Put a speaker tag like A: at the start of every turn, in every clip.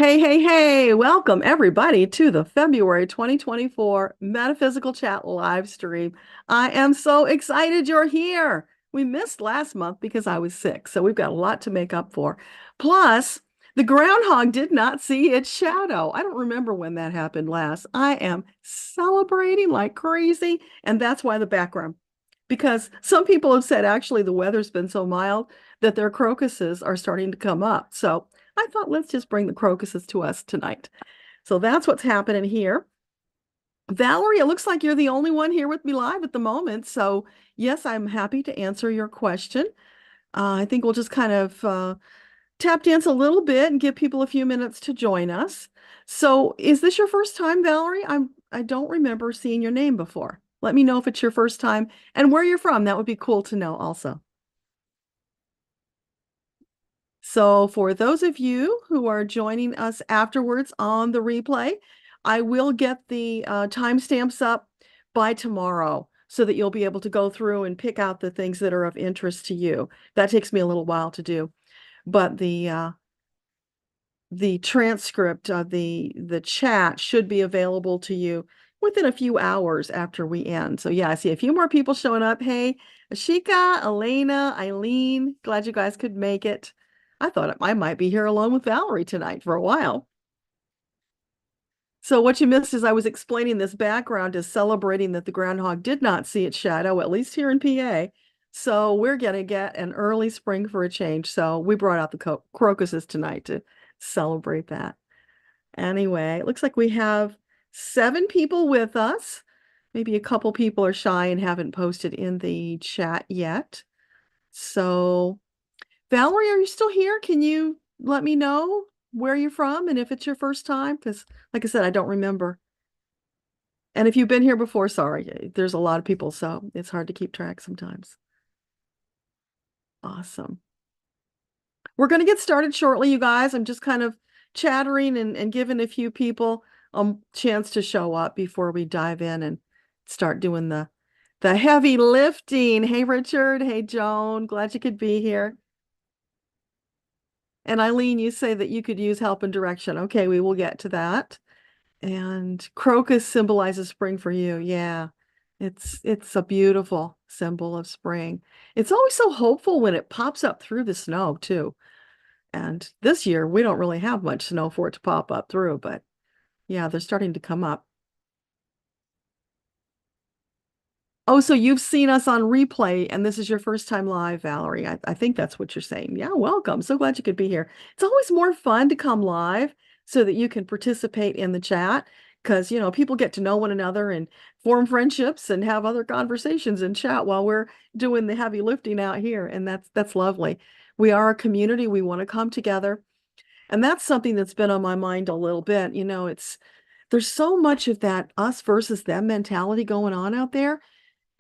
A: Hey, hey, hey, welcome everybody to the February 2024 Metaphysical Chat Livestream. I am so excited you're here. We missed last month because I was sick, so we've got a lot to make up for. Plus, the groundhog did not see its shadow. I don't remember when that happened last. I am celebrating like crazy, and that's why the background. Because some people have said actually the weather's been so mild that their crocuses are starting to come up. So I thought, let's just bring the crocuses to us tonight. So that's what's happening here. Valerie, it looks like you're the only one here with me live at the moment. So, yes, I'm happy to answer your question. I think we'll just kind of tap dance a little bit and give people a few minutes to join us. So, is this your first time, Valerie? I don't remember seeing your name before. Let me know if it's your first time and where you're from. That would be cool to know also. So for those of you who are joining us afterwards on the replay, I will get the timestamps up by tomorrow so that you'll be able to go through and pick out the things that are of interest to you. That takes me a little while to do, but the transcript of the chat should be available to you within a few hours after we end. So yeah, I see a few more people showing up. Hey, Ashika, Elena, Eileen, glad you guys could make it. I thought I might be here alone with Valerie tonight for a while. So what you missed is I was explaining this background is celebrating that the groundhog did not see its shadow, at least here in PA. So we're going to get an early spring for a change. So we brought out the crocuses tonight to celebrate that. Anyway, it looks like we have 7 people with us. Maybe a couple people are shy and haven't posted in the chat yet. So Valerie, are you still here? Can you let me know where you're from and if it's your first time? Because, like I said, I don't remember. And if you've been here before, sorry, there's a lot of people, so it's hard to keep track sometimes. Awesome. We're going to get started shortly, you guys. I'm just kind of chattering and giving a few people a chance to show up before we dive in and start doing the heavy lifting. Hey, Richard. Hey, Joan. Glad you could be here. And Eileen, you say that you could use help and direction. Okay, we will get to that. And crocus symbolizes spring for you. Yeah, it's a beautiful symbol of spring. It's always so hopeful when it pops up through the snow too. And this year we don't really have much snow for it to pop up through, but yeah, they're starting to come up. Oh, so you've seen us on replay and this is your first time live, Valerie. I think that's what you're saying. Yeah, welcome. So glad you could be here. It's always more fun to come live so that you can participate in the chat because, people get to know one another and form friendships and have other conversations and chat while we're doing the heavy lifting out here. And that's lovely. We are a community. We want to come together. And that's something that's been on my mind a little bit. There's so much of that us versus them mentality going on out there.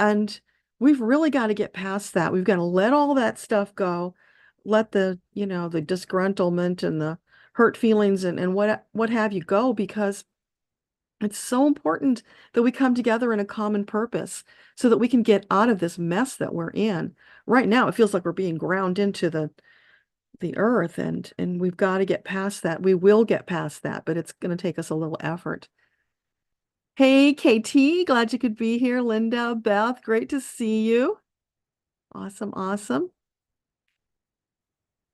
A: And we've really got to get past that. We've got to let all that stuff go, let the disgruntlement and the hurt feelings and what have you go, because it's so important that we come together in a common purpose so that we can get out of this mess that we're in. Right now, it feels like we're being ground into the earth and we've got to get past that. We will get past that, but it's going to take us a little effort. Hey, KT, glad you could be here. Linda, Beth, great to see you. Awesome, awesome.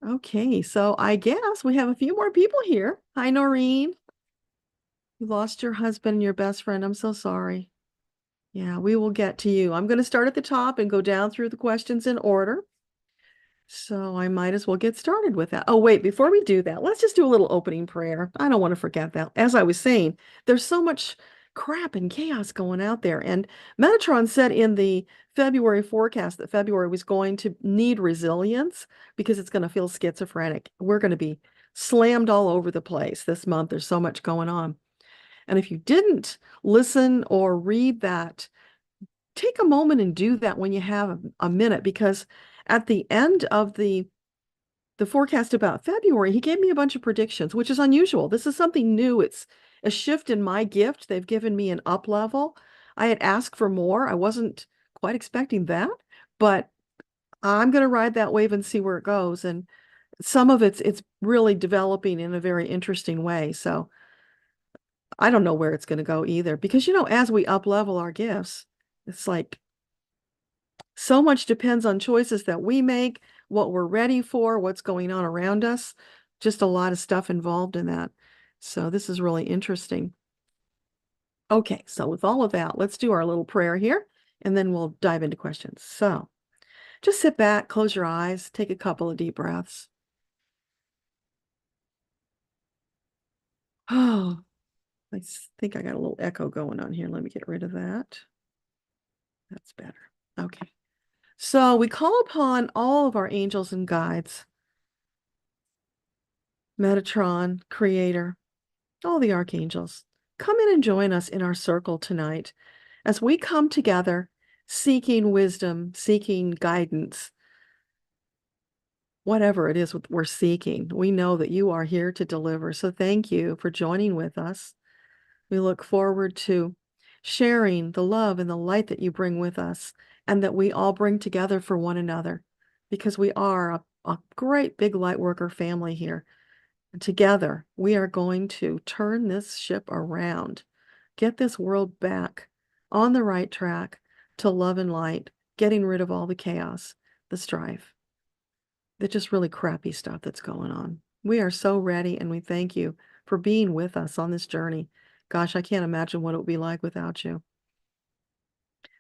A: Okay, so I guess we have a few more people here. Hi, Noreen. You lost your husband and your best friend. I'm so sorry. Yeah, we will get to you. I'm going to start at the top and go down through the questions in order. So I might as well get started with that. Oh, wait, before we do that, let's just do a little opening prayer. I don't want to forget that. As I was saying, there's so much crap and chaos going out there. And Metatron said in the February forecast that February was going to need resilience because it's going to feel schizophrenic. We're going to be slammed all over the place this month. There's so much going on. And if you didn't listen or read that, take a moment and do that when you have a minute, because at the end of the forecast about February, he gave me a bunch of predictions, which is unusual. This is something new. It's a shift in my gift. They've given me an up level. I had asked for more. I wasn't quite expecting that, but I'm going to ride that wave and see where it goes. And some of it's really developing in a very interesting way. So I don't know where it's going to go either, because as we up level our gifts, it's like so much depends on choices that we make, what we're ready for, what's going on around us. Just a lot of stuff involved in that. So this is really interesting. Okay, so with all of that, let's do our little prayer here, and then we'll dive into questions. So just sit back, close your eyes, take a couple of deep breaths. Oh, I think I got a little echo going on here. Let me get rid of that. That's better. Okay. So we call upon all of our angels and guides, Metatron, Creator, all the archangels. Come in and join us in our circle tonight as we come together seeking wisdom, seeking guidance, whatever it is we're seeking. We know that you are here to deliver. So thank you for joining with us. We look forward to sharing the love and the light that you bring with us, and that we all bring together for one another, because we are a great big light worker family here. And together, we are going to turn this ship around, get this world back on the right track to love and light, getting rid of all the chaos, the strife, the just really crappy stuff that's going on. We are so ready, and we thank you for being with us on this journey. Gosh, I can't imagine what it would be like without you.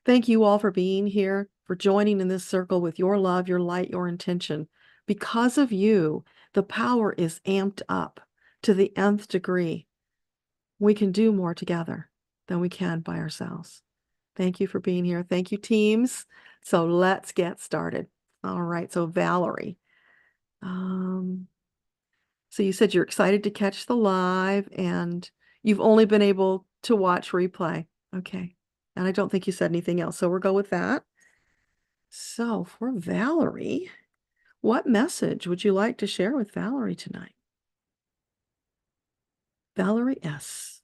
A: Thank you all for being here, for joining in this circle with your love, your light, your intention. Because of you, the power is amped up to the nth degree. We can do more together than we can by ourselves. Thank you for being here. Thank you, teams. So let's get started. All right. So Valerie, so you said you're excited to catch the live, and you've only been able to watch replay. Okay. And I don't think you said anything else. So we'll go with that. So for Valerie, what message would you like to share with Valerie tonight? Valerie S.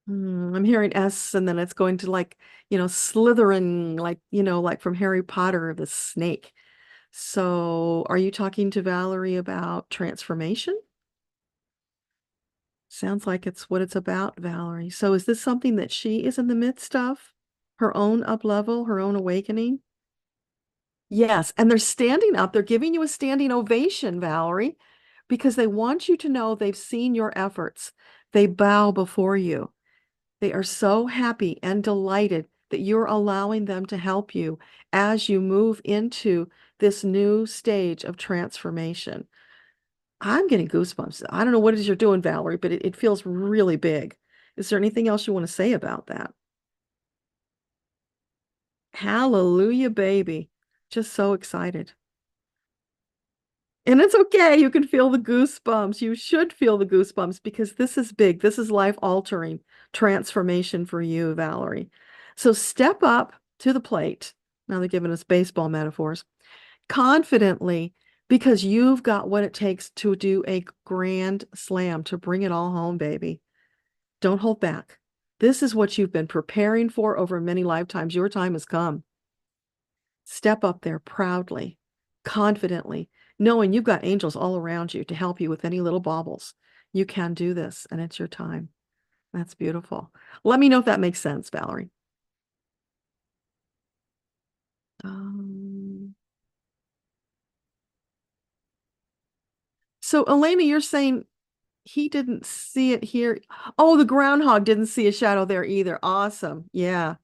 A: I'm hearing S, and then it's going to, like, Slitherin, like, like from Harry Potter, the snake. So are you talking to Valerie about transformation? Sounds like it's what it's about, Valerie. So is this something that she is in the midst of? Her own up level, her own awakening? Yes, and they're standing up. They're giving you a standing ovation, Valerie, because they want you to know they've seen your efforts. They bow before you. They are so happy and delighted that you're allowing them to help you as you move into this new stage of transformation. I'm getting goosebumps. I don't know what it is you're doing, Valerie, but it feels really big. Is there anything else you want to say about that? Hallelujah, baby. Just so excited. And it's okay. You can feel the goosebumps. You should feel the goosebumps, because this is big. This is life-altering transformation for you, Valerie. So step up to the plate. Now they're giving us baseball metaphors. Confidently, because you've got what it takes to do a grand slam, to bring it all home, baby. Don't hold back. This is what you've been preparing for over many lifetimes. Your time has come. Step up there proudly, confidently, knowing you've got angels all around you to help you with any little bobbles. You can do this, and it's your time. That's beautiful. Let me know if that makes sense, Valerie. Um, so Elena, you're saying he didn't see it here. Oh, the groundhog didn't see a shadow there either. Awesome. Yeah.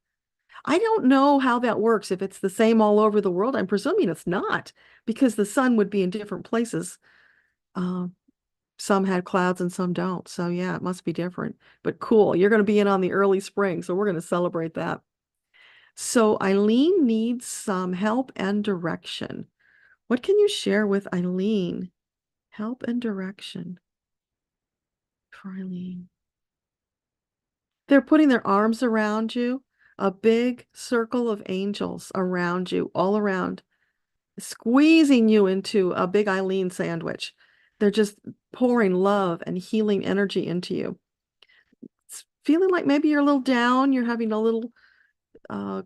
A: I don't know how that works. If it's the same all over the world, I'm presuming it's not, because the sun would be in different places. Um, some had clouds and some don't. So yeah, it must be different. But cool. You're going to be in on the early spring, so we're going to celebrate that. So Eileen needs some help and direction. What can you share with Eileen? Help and direction for Eileen. They're putting their arms around you, a big circle of angels around you, all around, squeezing you into a big Eileen sandwich. They're just pouring love and healing energy into you. It's feeling like maybe you're a little down, you're having a little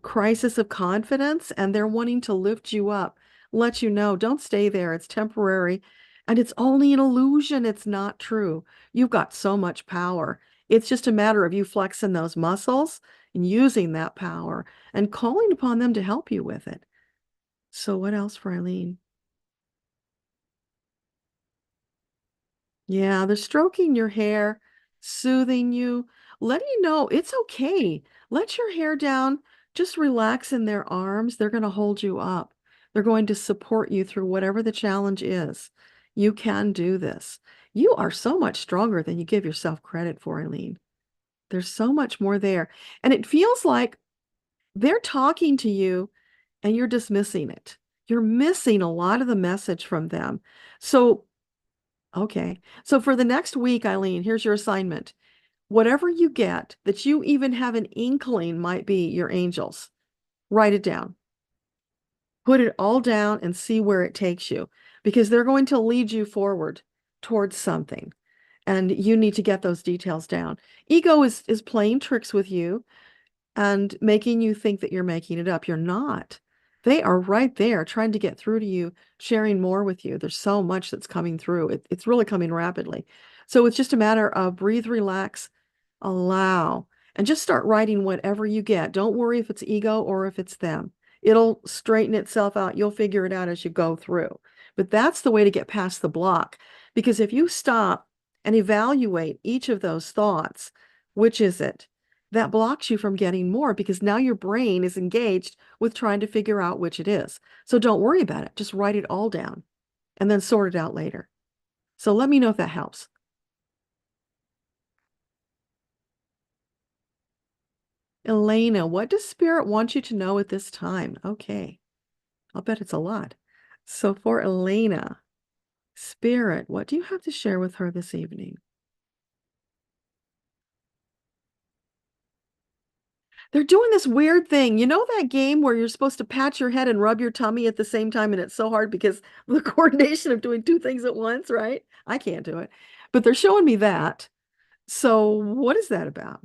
A: crisis of confidence, and they're wanting to lift you up, let you know, don't stay there. It's temporary and it's only an illusion. It's not true. You've got so much power. It's just a matter of you flexing those muscles and using that power and calling upon them to help you with it. So what else for Eileen? Yeah, they're stroking your hair, soothing you, letting you know it's okay. Let your hair down, just relax in their arms. They're going to hold you up. They're going to support you through whatever the challenge is. You can do this. You are so much stronger than you give yourself credit for, Eileen. There's so much more there. And it feels like they're talking to you and you're dismissing it. You're missing a lot of the message from them. So okay. So for the next week, Eileen, here's your assignment. Whatever you get that you even have an inkling might be your angels, write it down. Put it all down and see where it takes you because they're going to lead you forward towards something. And you need to get those details down. Ego is playing tricks with you and making you think that you're making it up. You're not. They are right there trying to get through to you, sharing more with you. There's so much that's coming through. It's really coming rapidly. So it's just a matter of breathe, relax, allow, and just start writing whatever you get. Don't worry if it's ego or if it's them. It'll straighten itself out. You'll figure it out as you go through. But that's the way to get past the block. Because if you stop and evaluate each of those thoughts, which is it? That blocks you from getting more because now your brain is engaged with trying to figure out which it is. So don't worry about it. Just write it all down and then sort it out later. So let me know if that helps. Elena, what does Spirit want you to know at this time? Okay, I'll bet it's a lot. So for Elena, Spirit, what do you have to share with her this evening? They're doing this weird thing. You know that game where you're supposed to pat your head and rub your tummy at the same time, and it's so hard because the coordination of doing two things at once, right? I can't do it. But they're showing me that. So what is that about?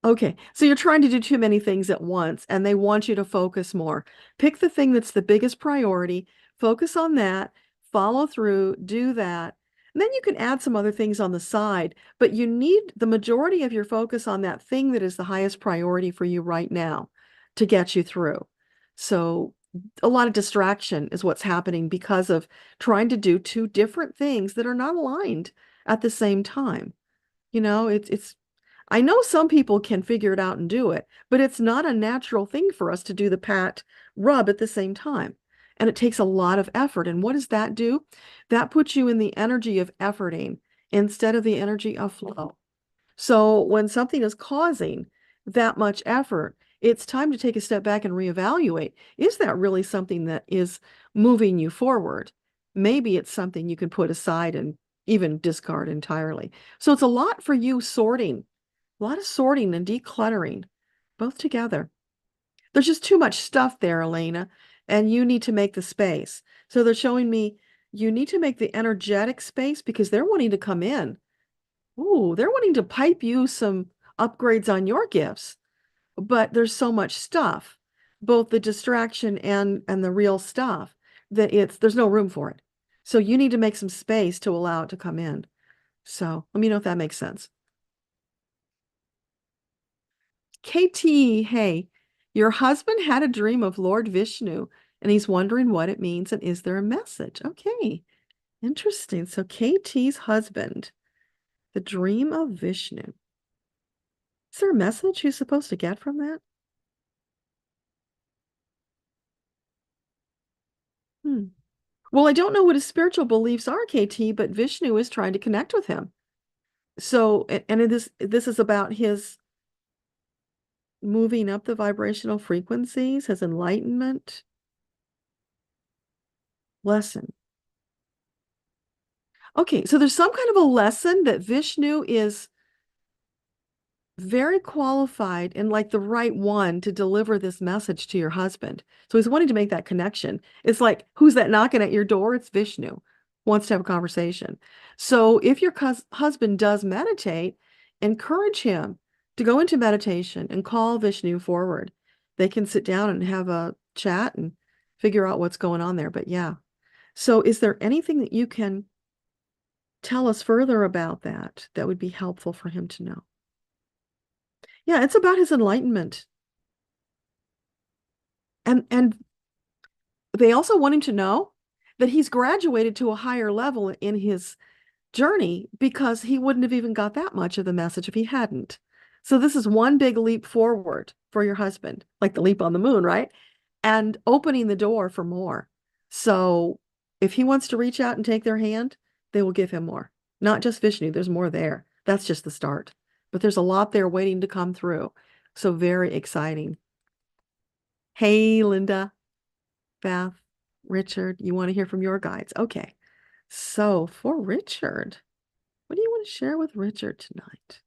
A: Okay, so you're trying to do too many things at once, and they want you to focus more. Pick the thing that's the biggest priority, focus on that, follow through, do that. And then you can add some other things on the side, but you need the majority of your focus on that thing that is the highest priority for you right now to get you through. So a lot of distraction is what's happening because of trying to do two different things that are not aligned at the same time. You know, it's I know some people can figure it out and do it, but it's not a natural thing for us to do the pat rub at the same time. And it takes a lot of effort. And what does that do? That puts you in the energy of efforting instead of the energy of flow. So when something is causing that much effort, it's time to take a step back and reevaluate. Is that really something that is moving you forward? Maybe it's something you can put aside and even discard entirely. So it's a lot for you sorting, a lot of sorting and decluttering, both together. There's just too much stuff there, Elena, and you need to make the space. So they're showing me you need to make the energetic space because they're wanting to come in. Ooh, they're wanting to pipe you some upgrades on your gifts, but there's so much stuff, both the distraction and the real stuff, that there's no room for it. So you need to make some space to allow it to come in. So let me know if that makes sense. KT, hey, your husband had a dream of Lord Vishnu, and he's wondering what it means and is there a message? Okay, interesting. So KT's husband, the dream of Vishnu. Is there a message he's supposed to get from that? Hmm. Well, I don't know what his spiritual beliefs are, KT, but Vishnu is trying to connect with him. So, and this is about his moving up the vibrational frequencies, his enlightenment lesson. Okay, so there's some kind of a lesson that Vishnu is very qualified and like the right one to deliver this message to your husband. So he's wanting to make that connection. It's like, who's that knocking at your door? It's Vishnu, wants to have a conversation. So if your husband does meditate, encourage him to go into meditation and call Vishnu forward. They can sit down and have a chat and figure out what's going on there. But yeah. So is there anything that you can tell us further about that that would be helpful for him to know? Yeah, it's about his enlightenment. And they also want him to know that he's graduated to a higher level in his journey because he wouldn't have even got that much of the message if he hadn't. So this is one big leap forward for your husband, like the leap on the moon, right? And opening the door for more. So if he wants to reach out and take their hand, they will give him more. Not just Vishnu, there's more there. That's just the start. But there's a lot there waiting to come through. So very exciting. Hey, Linda, Beth, Richard, you want to hear from your guides? Okay. So for Richard, what do you want to share with Richard tonight?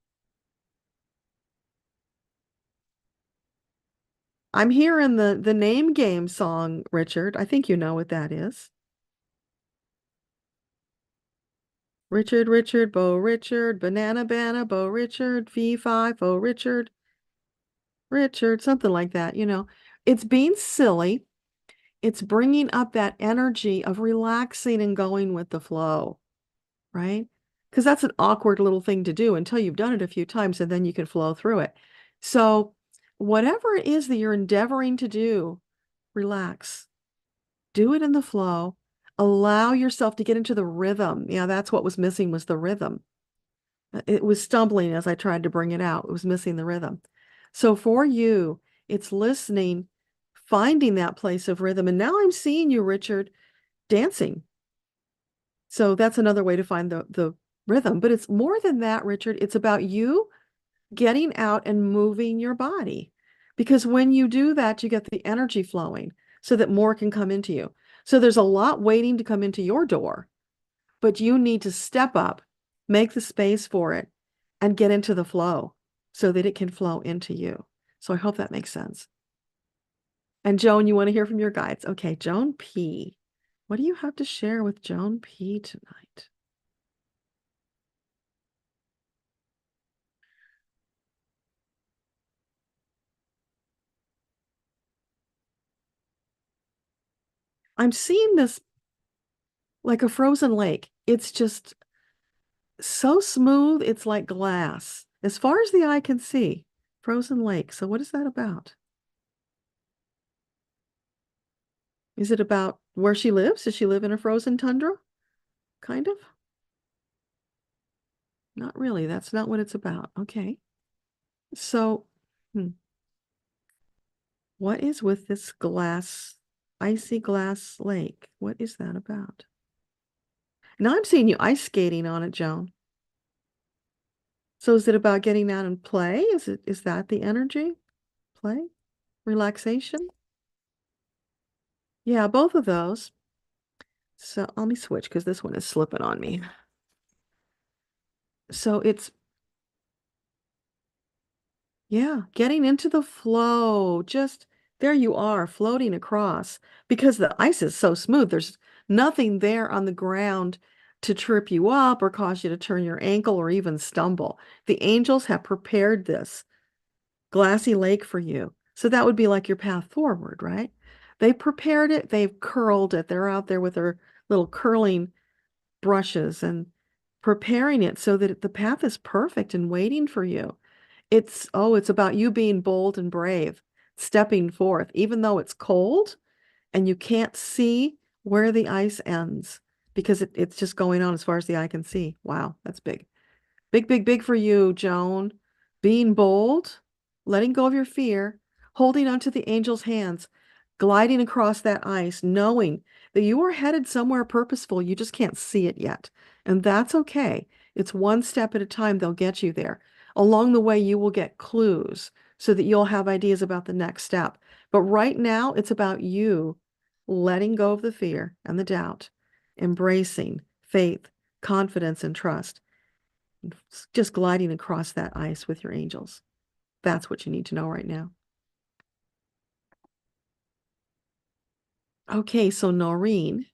A: I'm hearing the name game song, Richard. I think you know what that is. Richard, Richard, Bo Richard, Banana Banana, Bo Richard, V5, Bo Richard, Richard, something like that, you know. It's being silly. It's bringing up that energy of relaxing and going with the flow, right? Because that's an awkward little thing to do until you've done it a few times and then you can flow through it. So, whatever it is that you're endeavoring to do, relax. Do it in the flow. Allow yourself to get into the rhythm. Yeah, that's what was missing was the rhythm. It was stumbling as I tried to bring it out. It was missing the rhythm. So for you, it's listening, finding that place of rhythm. And now I'm seeing you, Richard, dancing. So that's another way to find the rhythm. But it's more than that, Richard. It's about you getting out and moving your body. Because when you do that, you get the energy flowing so that more can come into you. So there's a lot waiting to come into your door, but you need to step up, make the space for it, and get into the flow so that it can flow into you. So I hope that makes sense. And Joan, you want to hear from your guides? Okay, Joan P. What do you have to share with Joan P tonight? I'm seeing this like a frozen lake. It's just so smooth, it's like glass. As far as the eye can see, frozen lake. So what is that about? Is it about where she lives? Does she live in a frozen tundra? Kind of? Not really. That's not what it's about. Okay. So, what is with this glass, icy glass lake? What is that about? Now I'm seeing you ice skating on it, Joan. So is it about getting out and play? Is that the energy? Play? Relaxation? Yeah, both of those. So let me switch because this one is slipping on me. So it's, yeah, getting into the flow. Just there you are, floating across because the ice is so smooth. There's nothing there on the ground to trip you up or cause you to turn your ankle or even stumble. The angels have prepared this glassy lake for you. So that would be like your path forward, right? They prepared it, they've curled it. They're out there with their little curling brushes and preparing it so that the path is perfect and waiting for you. It's about you being bold and brave, stepping forth, even though it's cold and you can't see where the ice ends because it's just going on as far as the eye can see. Wow, that's big. Big, big, big for you, Joan. Being bold, letting go of your fear, holding onto the angel's hands, gliding across that ice, knowing that you are headed somewhere purposeful. You just can't see it yet. And that's okay. It's one step at a time, they'll get you there. Along the way, you will get clues so that you'll have ideas about the next step. But right now, it's about you letting go of the fear and the doubt, embracing faith, confidence, and trust just gliding across that ice with your angels. That's what you need to know right now. Okay, so Noreen,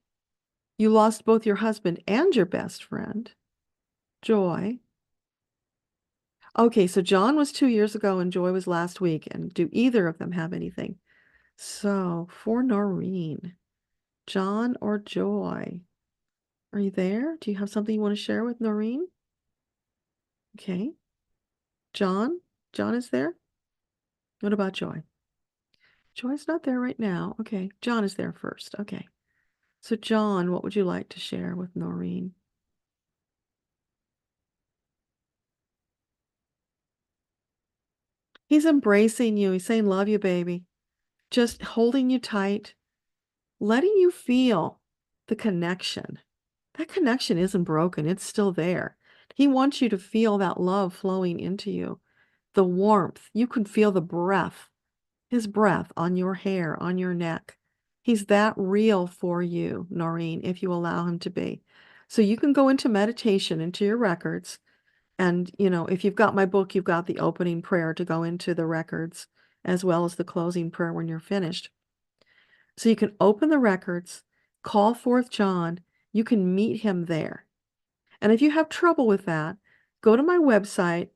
A: you lost both your husband and your best friend, Joy. Okay, so John was 2 years ago and Joy was last week. And do either of them have anything So for Noreen, John or Joy? Are you there? Do you have something you want to share with Noreen? Okay. John? John is there? What about Joy? Joy's not there right now. Okay. John is there first. Okay. So John, what would you like to share with Noreen? He's embracing you. He's saying, love you, baby. Just holding you tight, letting you feel the connection. That connection isn't broken. It's still there. He wants you to feel that love flowing into you, the warmth. You can feel the breath, his breath on your hair, on your neck. He's that real for you, Noreen, if you allow him to be. So you can go into meditation, into your records. And, if you've got my book, you've got the opening prayer to go into the records, as well as the closing prayer when you're finished. So you can open the records, call forth John. You can meet him there. And if you have trouble with that, go to my website,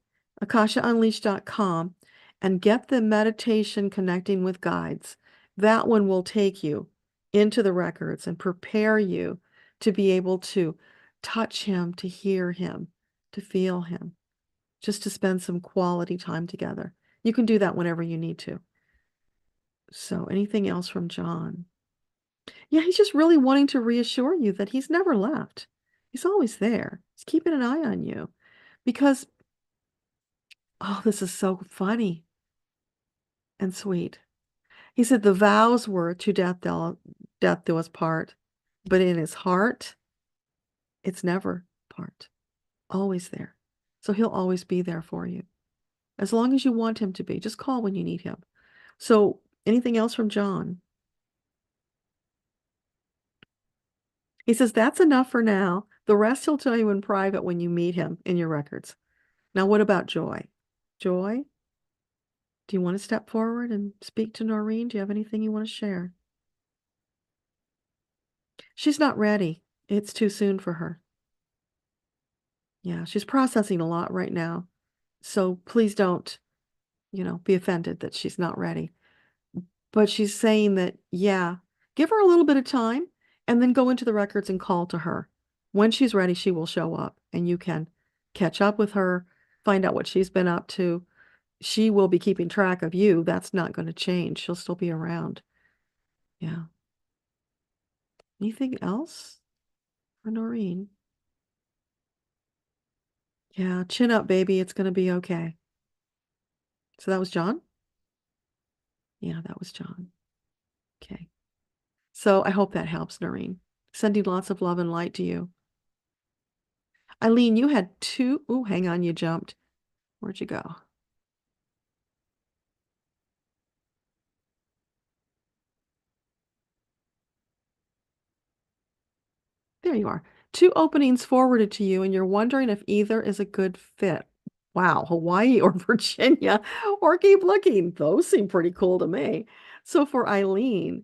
A: akashaunleashed.com, and get the meditation connecting with guides. That one will take you into the records and prepare you to be able to touch him, to hear him, to feel him, just to spend some quality time together. You can do that whenever you need to. So anything else from John? Yeah, he's just really wanting to reassure you that he's never left. He's always there. He's keeping an eye on you because, oh, this is so funny and sweet. He said the vows were to death do us part, but in his heart, it's never part. Always there. So he'll always be there for you. As long as you want him to be, just call when you need him. So anything else from John? He says that's enough for now. The rest he'll tell you in private when you meet him in your records. Now, what about Joy? Joy, do you want to step forward and speak to Noreen? Do you have anything you want to share? She's not ready. It's too soon for her. Yeah, she's processing a lot right now. So please don't, be offended that she's not ready. But she's saying that, yeah, give her a little bit of time and then go into the records and call to her. When she's ready, she will show up and you can catch up with her, find out what she's been up to. She will be keeping track of you. That's not going to change. She'll still be around. Yeah. Anything else for Noreen? Yeah, chin up, baby. It's going to be okay. So that was John? Yeah, that was John. Okay. So I hope that helps, Noreen. Sending lots of love and light to you. Eileen, you had two. Oh, hang on, you jumped. Where'd you go? There you are. Two openings forwarded to you, and you're wondering if either is a good fit. Wow, Hawaii or Virginia, or keep looking. Those seem pretty cool to me. So for Eileen,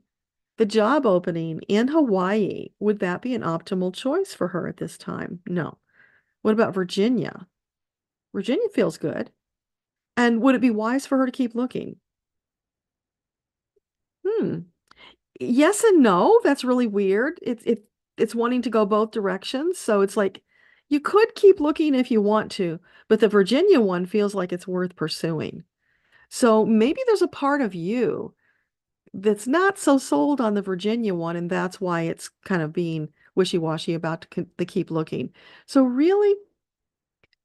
A: the job opening in Hawaii, would that be an optimal choice for her at this time? No. What about Virginia? Virginia feels good. And would it be wise for her to keep looking? Hmm. Yes and no. That's really weird. It's wanting to go both directions. So it's like you could keep looking if you want to, but the Virginia one feels like it's worth pursuing. So maybe there's a part of you that's not so sold on the Virginia one, and that's why it's kind of being wishy-washy about the keep looking. So really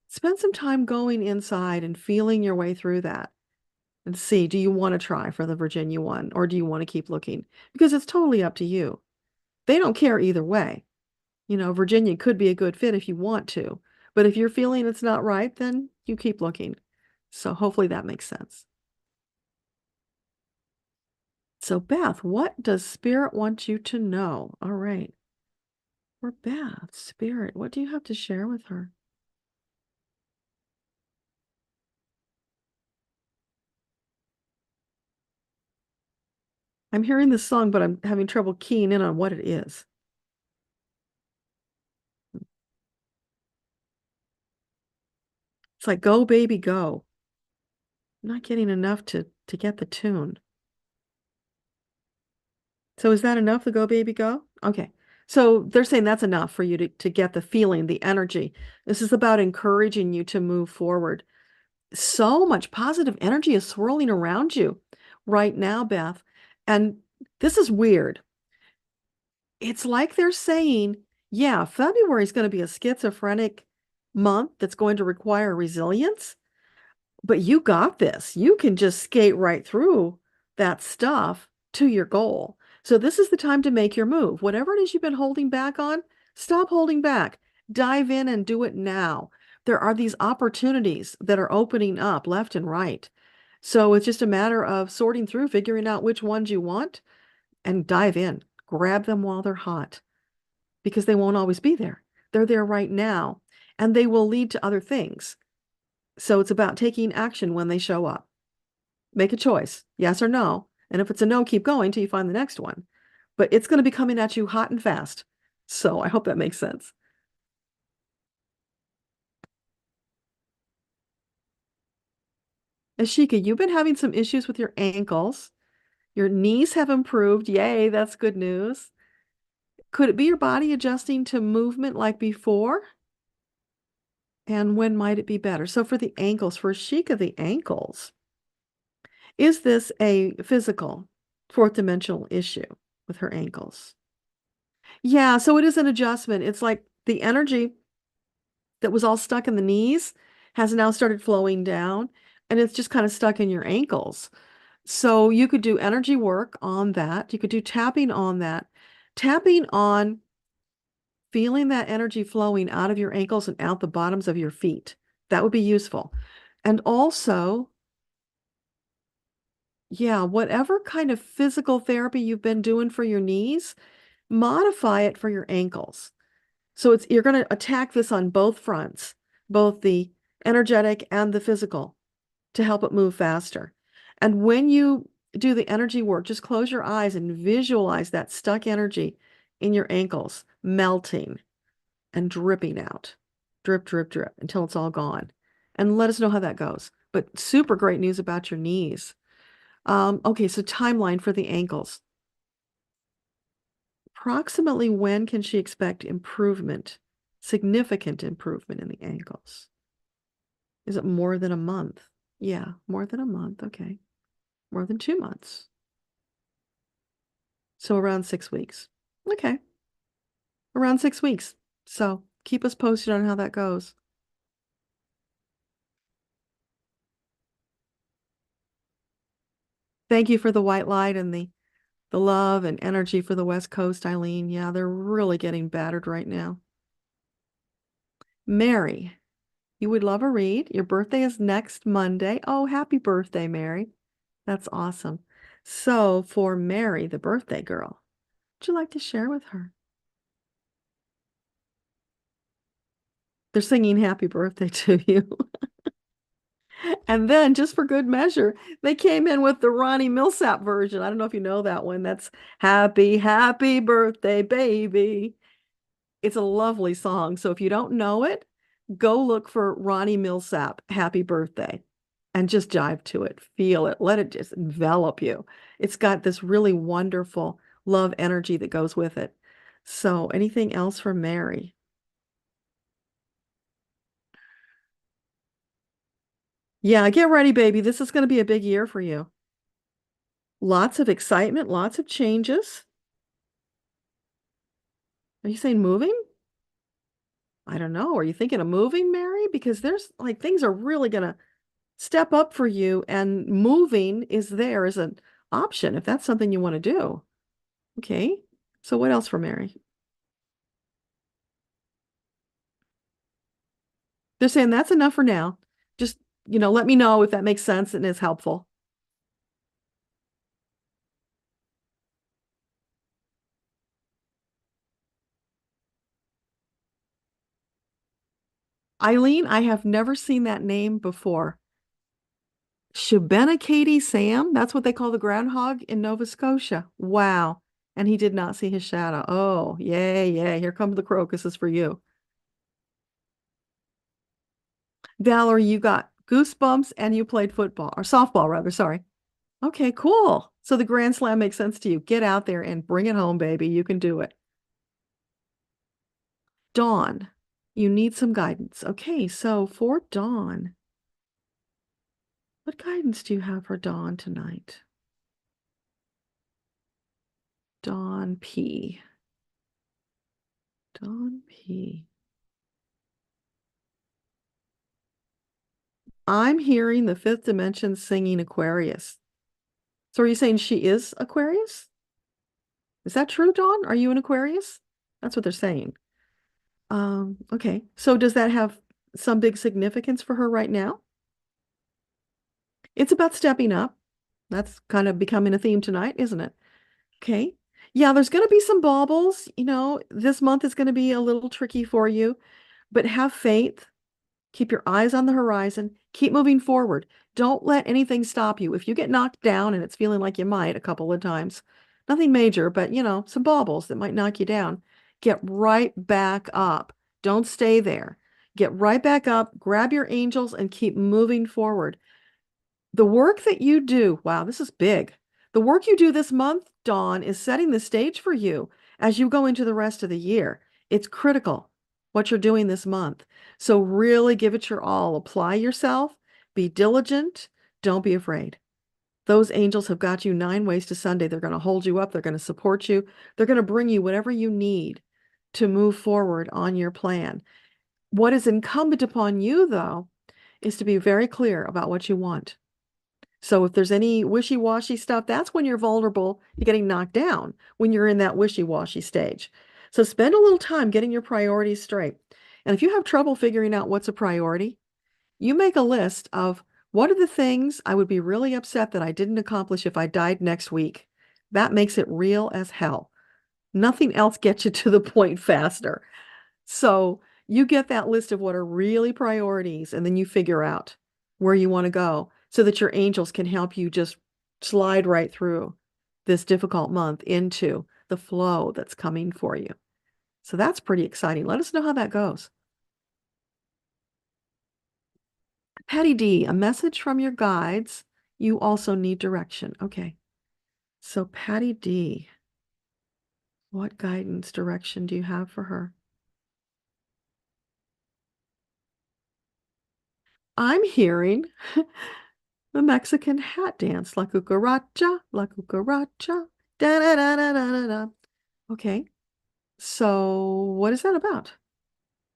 A: spend some time going inside and feeling your way through that and see, do you want to try for the Virginia one or do you want to keep looking? Because it's totally up to you. They don't care either way. Virginia could be a good fit if you want to, but if you're feeling it's not right, then you keep looking. So hopefully that makes sense. So Beth, what does Spirit want you to know? All right. For Beth, Spirit, what do you have to share with her? I'm hearing this song, but I'm having trouble keying in on what it is. It's like, go, baby, go. I'm not getting enough to get the tune. So is that enough to go, baby, go? Okay. So they're saying that's enough for you to get the feeling, the energy. This is about encouraging you to move forward. So much positive energy is swirling around you right now, Beth. And this is weird. It's like they're saying, yeah, February is going to be a schizophrenic month that's going to require resilience, but you got this. You can just skate right through that stuff to your goal. So this is the time to make your move. Whatever it is you've been holding back on, stop holding back. Dive in and do it now. There are these opportunities that are opening up left and right. So it's just a matter of sorting through, figuring out which ones you want and dive in. Grab them while they're hot because they won't always be there. They're there right now and they will lead to other things. So it's about taking action when they show up. Make a choice, yes or no. And if it's a no, keep going till you find the next one. But it's going to be coming at you hot and fast. So I hope that makes sense. Ashika, you've been having some issues with your ankles. Your knees have improved. Yay, that's good news. Could it be your body adjusting to movement like before? And when might it be better? So for the ankles, for Ashika, the ankles, is this a physical fourth dimensional issue with her ankles? Yeah, so it is an adjustment. It's like the energy that was all stuck in the knees has now started flowing down and it's just kind of stuck in your ankles. So you could do energy work on that. You could do tapping on that. Tapping on feeling that energy flowing out of your ankles and out the bottoms of your feet. That would be useful. And also, yeah, whatever kind of physical therapy you've been doing for your knees, modify it for your ankles. So you're going to attack this on both fronts, both the energetic and the physical, to help it move faster. And when you do the energy work, just close your eyes and visualize that stuck energy in your ankles melting and dripping out. Drip, drip, drip until it's all gone. And let us know how that goes. But super great news about your knees. Okay, so timeline for the ankles. Approximately when can she expect improvement, significant improvement in the ankles? Is it more than a month? Yeah, more than a month. Okay. More than 2 months. So around 6 weeks. Okay. Around 6 weeks. So keep us posted on how that goes. Thank you for the white light and the love and energy for the West Coast, Eileen. Yeah, they're really getting battered right now. Mary, you would love a read. Your birthday is next Monday. Oh, happy birthday, Mary. That's awesome. So for Mary, the birthday girl, would you like to share with her? They're singing happy birthday to you. And then, just for good measure, they came in with the Ronny Milsap version. I don't know if you know that one. That's Happy, Happy Birthday, Baby. It's a lovely song. So if you don't know it, go look for Ronny Milsap, Happy Birthday, and just jive to it. Feel it. Let it just envelop you. It's got this really wonderful love energy that goes with it. So anything else for Mary? Yeah, get ready, baby. This is going to be a big year for you. Lots of excitement, lots of changes. Are you saying moving? I don't know. Are you thinking of moving, Mary? Because there's like things are really going to step up for you, and moving is there as an option if that's something you want to do. Okay. So what else for Mary? They're saying that's enough for now. Just, let me know if that makes sense and is helpful. Eileen, I have never seen that name before. Shubenacadie Sam? That's what they call the groundhog in Nova Scotia. Wow. And he did not see his shadow. Oh, yay, yay. Here come the crocuses for you. Valerie, you got goosebumps and you played football or softball rather, sorry. Okay, cool. So the Grand Slam makes sense to you. Get out there and bring it home, baby. You can do it. Dawn, you need some guidance. Okay, so for Dawn, what guidance do you have for Dawn tonight? Dawn P. Dawn P. I'm hearing the fifth dimension singing Aquarius. So are you saying she is Aquarius? Is that true, Dawn? Are you an Aquarius? That's what they're saying. Okay. So does that have some big significance for her right now? It's about stepping up. That's kind of becoming a theme tonight, isn't it? Okay. Yeah, there's going to be some baubles. This month is going to be a little tricky for you, but have faith. Keep your eyes on the horizon. Keep moving forward. Don't let anything stop you. If you get knocked down, and it's feeling like you might a couple of times, nothing major, but some baubles that might knock you down, get right back up. Don't stay there. Get right back up, grab your angels, and keep moving forward. The work that you do, wow, this is big. The work you do this month, Dawn, is setting the stage for you as you go into the rest of the year. It's critical what you're doing this month. So really give it your all. Apply yourself, be diligent, don't be afraid. Those angels have got you 9 ways to Sunday. They're going to hold you up. They're going to support you. They're going to bring you whatever you need to move forward on your plan. What is incumbent upon you, though, is to be very clear about what you want. So if there's any wishy-washy stuff, that's when you're vulnerable to getting knocked down, when you're in that wishy-washy stage. So spend a little time getting your priorities straight. And if you have trouble figuring out what's a priority, you make a list of what are the things I would be really upset that I didn't accomplish if I died next week. That makes it real as hell. Nothing else gets you to the point faster. So you get that list of what are really priorities, and then you figure out where you want to go so that your angels can help you just slide right through this difficult month into the flow that's coming for you. So that's pretty exciting. Let us know how that goes. Patty D, a message from your guides. You also need direction. Okay. So Patty D, what guidance, direction do you have for her? I'm hearing the Mexican hat dance, la cucaracha, da da da da da da da. Okay. So what is that about?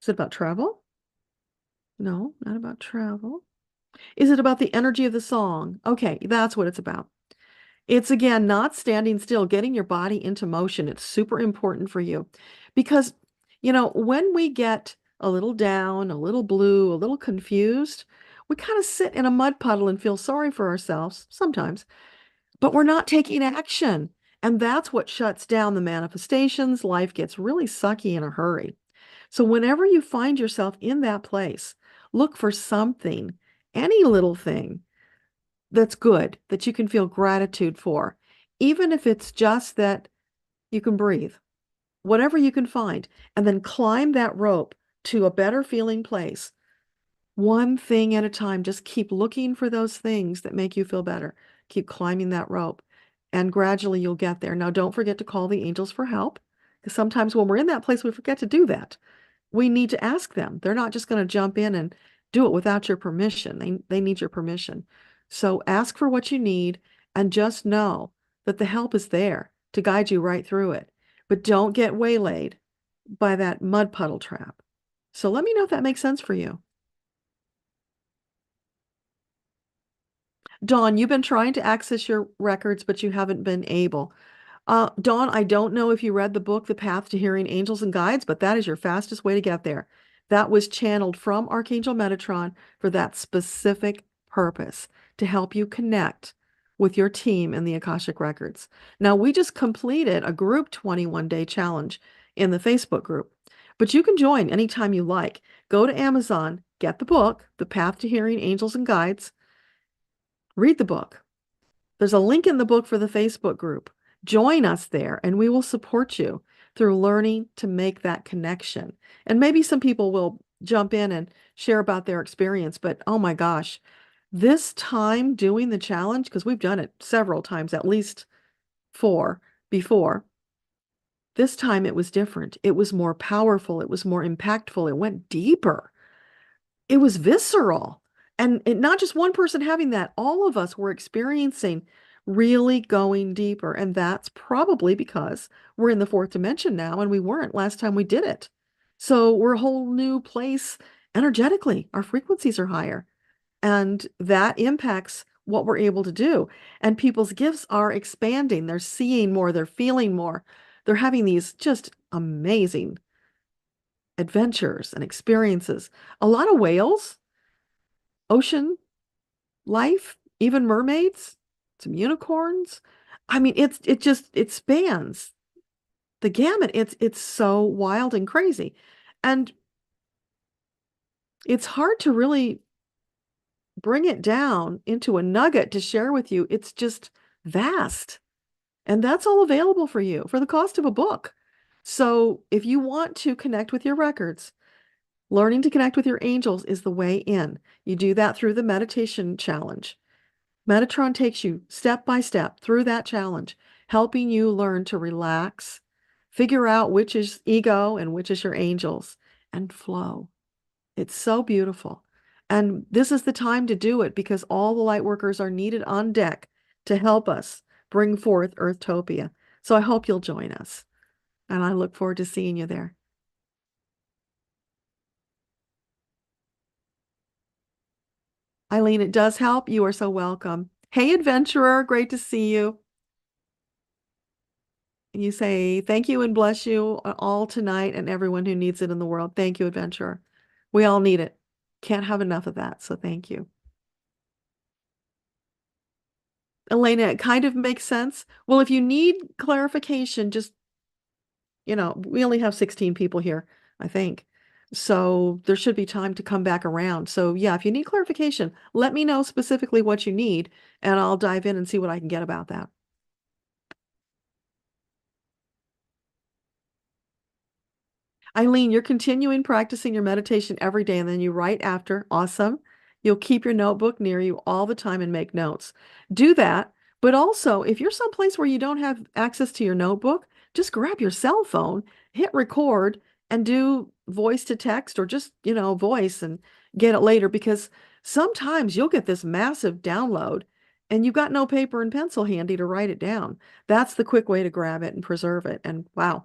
A: Is it about travel? No, not about travel. Is it about the energy of the song? Okay, that's what it's about. It's again not standing still, getting your body into motion. It's super important for you because, when we get a little down, a little blue, a little confused, we kind of sit in a mud puddle and feel sorry for ourselves sometimes, but we're not taking action. And that's what shuts down the manifestations. Life gets really sucky in a hurry. So whenever you find yourself in that place, look for something, any little thing that's good, that you can feel gratitude for, even if it's just that you can breathe, whatever you can find, and then climb that rope to a better feeling place. One thing at a time, just keep looking for those things that make you feel better. Keep climbing that rope, and gradually you'll get there. Now, don't forget to call the angels for help, because sometimes when we're in that place, we forget to do that. We need to ask them. They're not just going to jump in and do it without your permission. They need your permission. So ask for what you need and just know that the help is there to guide you right through it. But don't get waylaid by that mud puddle trap. So let me know if that makes sense for you. Dawn, you've been trying to access your records, but you haven't been able. Dawn, I don't know if you read the book, The Path to Hearing Angels and Guides, but that is your fastest way to get there. That was channeled from Archangel Metatron for that specific purpose, to help you connect with your team in the Akashic Records. Now, we just completed a group 21-day challenge in the Facebook group, but you can join anytime you like. Go to Amazon, get the book, The Path to Hearing Angels and Guides, read the book. There's a link in the book for the Facebook group. Join us there, and we will support you through learning to make that connection. And maybe some people will jump in and share about their experience, but oh my gosh, This time doing the challenge, because we've done it several times, at least 4 before, this time it was different. It was more powerful. It was more impactful. It went deeper. It was visceral. And not just one person having that, all of us were experiencing really going deeper. And that's probably because we're in the fourth dimension now and we weren't last time we did it. So we're a whole new place energetically. Our frequencies are higher. And that impacts what we're able to do. And people's gifts are expanding. They're seeing more, they're feeling more. They're having these just amazing adventures and experiences. A lot of whales, ocean life, even mermaids, some unicorns. I mean, it spans the gamut. It's so wild and crazy. And it's hard to really bring it down into a nugget to share with you. It's just vast. And that's all available for you for the cost of a book. So if you want to connect with your records, learning to connect with your angels is the way in. You do that through the meditation challenge. Metatron takes you step by step through that challenge, helping you learn to relax, figure out which is ego and which is your angels, and flow. It's so beautiful. And this is the time to do it because all the light workers are needed on deck to help us bring forth Earthtopia. So I hope you'll join us. And I look forward to seeing you there. Eileen, it does help. You are so welcome. Hey, adventurer, great to see you. You say thank you and bless you all tonight and everyone who needs it in the world. Thank you, adventurer. We all need it. Can't have enough of that. So thank you. Elena, it kind of makes sense. Well, if you need clarification, just, we only have 16 people here, I think. So there should be time to come back around. So yeah, if you need clarification, let me know specifically what you need, and I'll dive in and see what I can get about that. Eileen, you're continuing practicing your meditation every day and then you write after. Awesome. You'll keep your notebook near you all the time and make notes. Do that. But also, if you're someplace where you don't have access to your notebook, just grab your cell phone, hit record, and do voice to text or just, voice and get it later because sometimes you'll get this massive download and you've got no paper and pencil handy to write it down. That's the quick way to grab it and preserve it. And wow,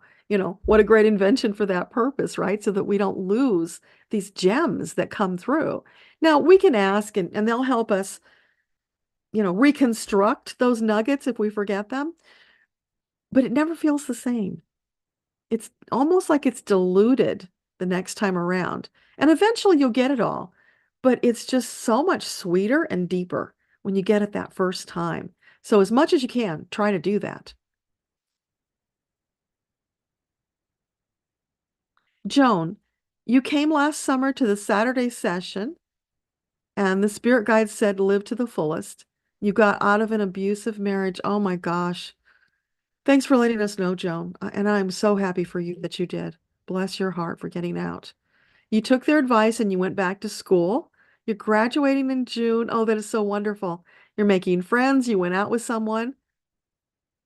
A: what a great invention for that purpose, right? So that we don't lose these gems that come through. Now, we can ask and they'll help us, reconstruct those nuggets if we forget them, but it never feels the same. It's almost like it's diluted the next time around. And eventually you'll get it all, but it's just so much sweeter and deeper when you get it that first time. So as much as you can, try to do that. Joan, you came last summer to the Saturday session, and the spirit guide said, live to the fullest. You got out of an abusive marriage. Oh my gosh. Thanks for letting us know, Joan. And I'm so happy for you that you did. Bless your heart for getting out. You took their advice and you went back to school. You're graduating in June. Oh, that is so wonderful. You're making friends. You went out with someone.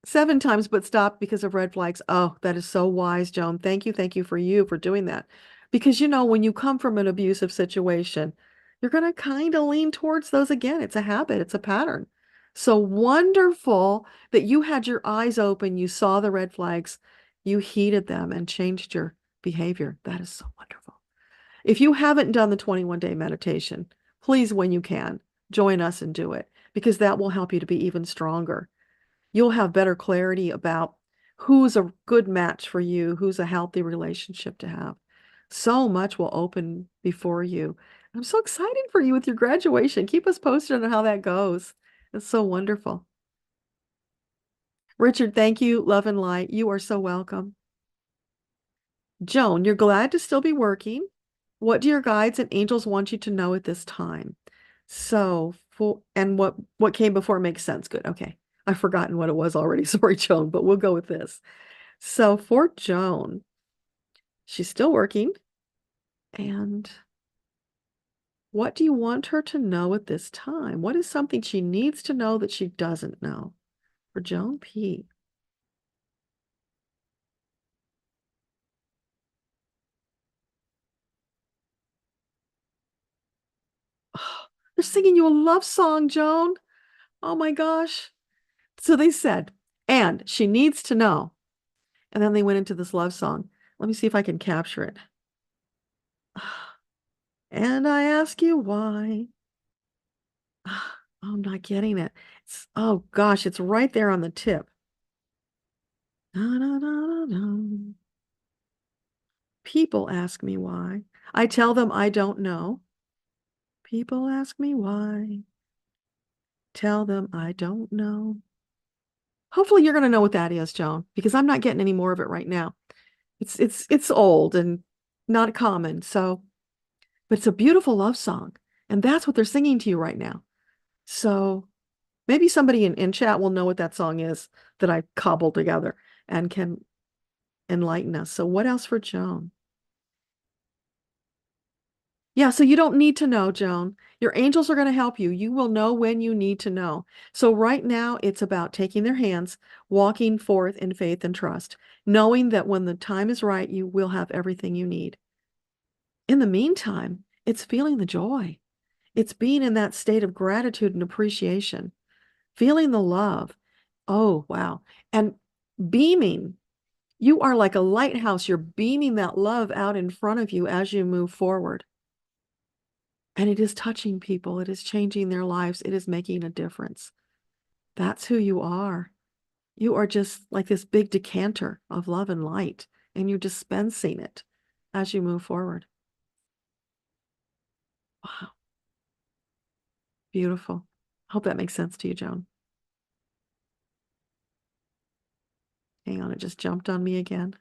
A: 7 times, but stopped because of red flags. Oh, that is so wise, Joan. Thank you. Thank you for doing that. Because, when you come from an abusive situation, you're going to kind of lean towards those again. It's a habit, it's a pattern. So wonderful that you had your eyes open, you saw the red flags, you heeded them and changed your behavior. That is so wonderful. If you haven't done the 21-day meditation, please, when you can, join us and do it because that will help you to be even stronger. You'll have better clarity about who's a good match for you, who's a healthy relationship to have. So much will open before you. I'm so excited for you with your graduation. Keep us posted on how that goes. It's so wonderful. Richard, thank you. Love and light. You are so welcome. Joan, you're glad to still be working. What do your guides and angels want you to know at this time? So, and what came before makes sense. Good. Okay. I've forgotten what it was already. Sorry, Joan, but we'll go with this. So for Joan, she's still working and What do you want her to know at this time? What is something she needs to know that she doesn't know? For Joan P. Oh, they're singing you a love song, Joan. Oh my gosh. So they said, and she needs to know. And then they went into this love song. Let me see if I can capture it. And I ask you why. I'm not getting it. Oh gosh, it's right there on the tip. Na, na, na, na, na. People ask me why. I tell them I don't know. People ask me why. Tell them I don't know. Hopefully you're going to know what that is, Joan, because I'm not getting any more of it right now. It's old and not common. So, but it's a beautiful love song, and that's what they're singing to you right now. So maybe somebody in chat will know what that song is that I cobbled together and can enlighten us. So what else for Joan? Yeah, so you don't need to know, Joan. Your angels are going to help you. You will know when you need to know. So right now, it's about taking their hands, walking forth in faith and trust, knowing that when the time is right, you will have everything you need. In the meantime, it's feeling the joy. It's being in that state of gratitude and appreciation, feeling the love. Oh, wow. And beaming. You are like a lighthouse. You're beaming that love out in front of you as you move forward. And it is touching people. It is changing their lives. It is making a difference. That's who you are. You are just like this big decanter of love and light, and you're dispensing it as you move forward. Wow. Beautiful. Hope that makes sense to you, Joan. Hang on, it just jumped on me again.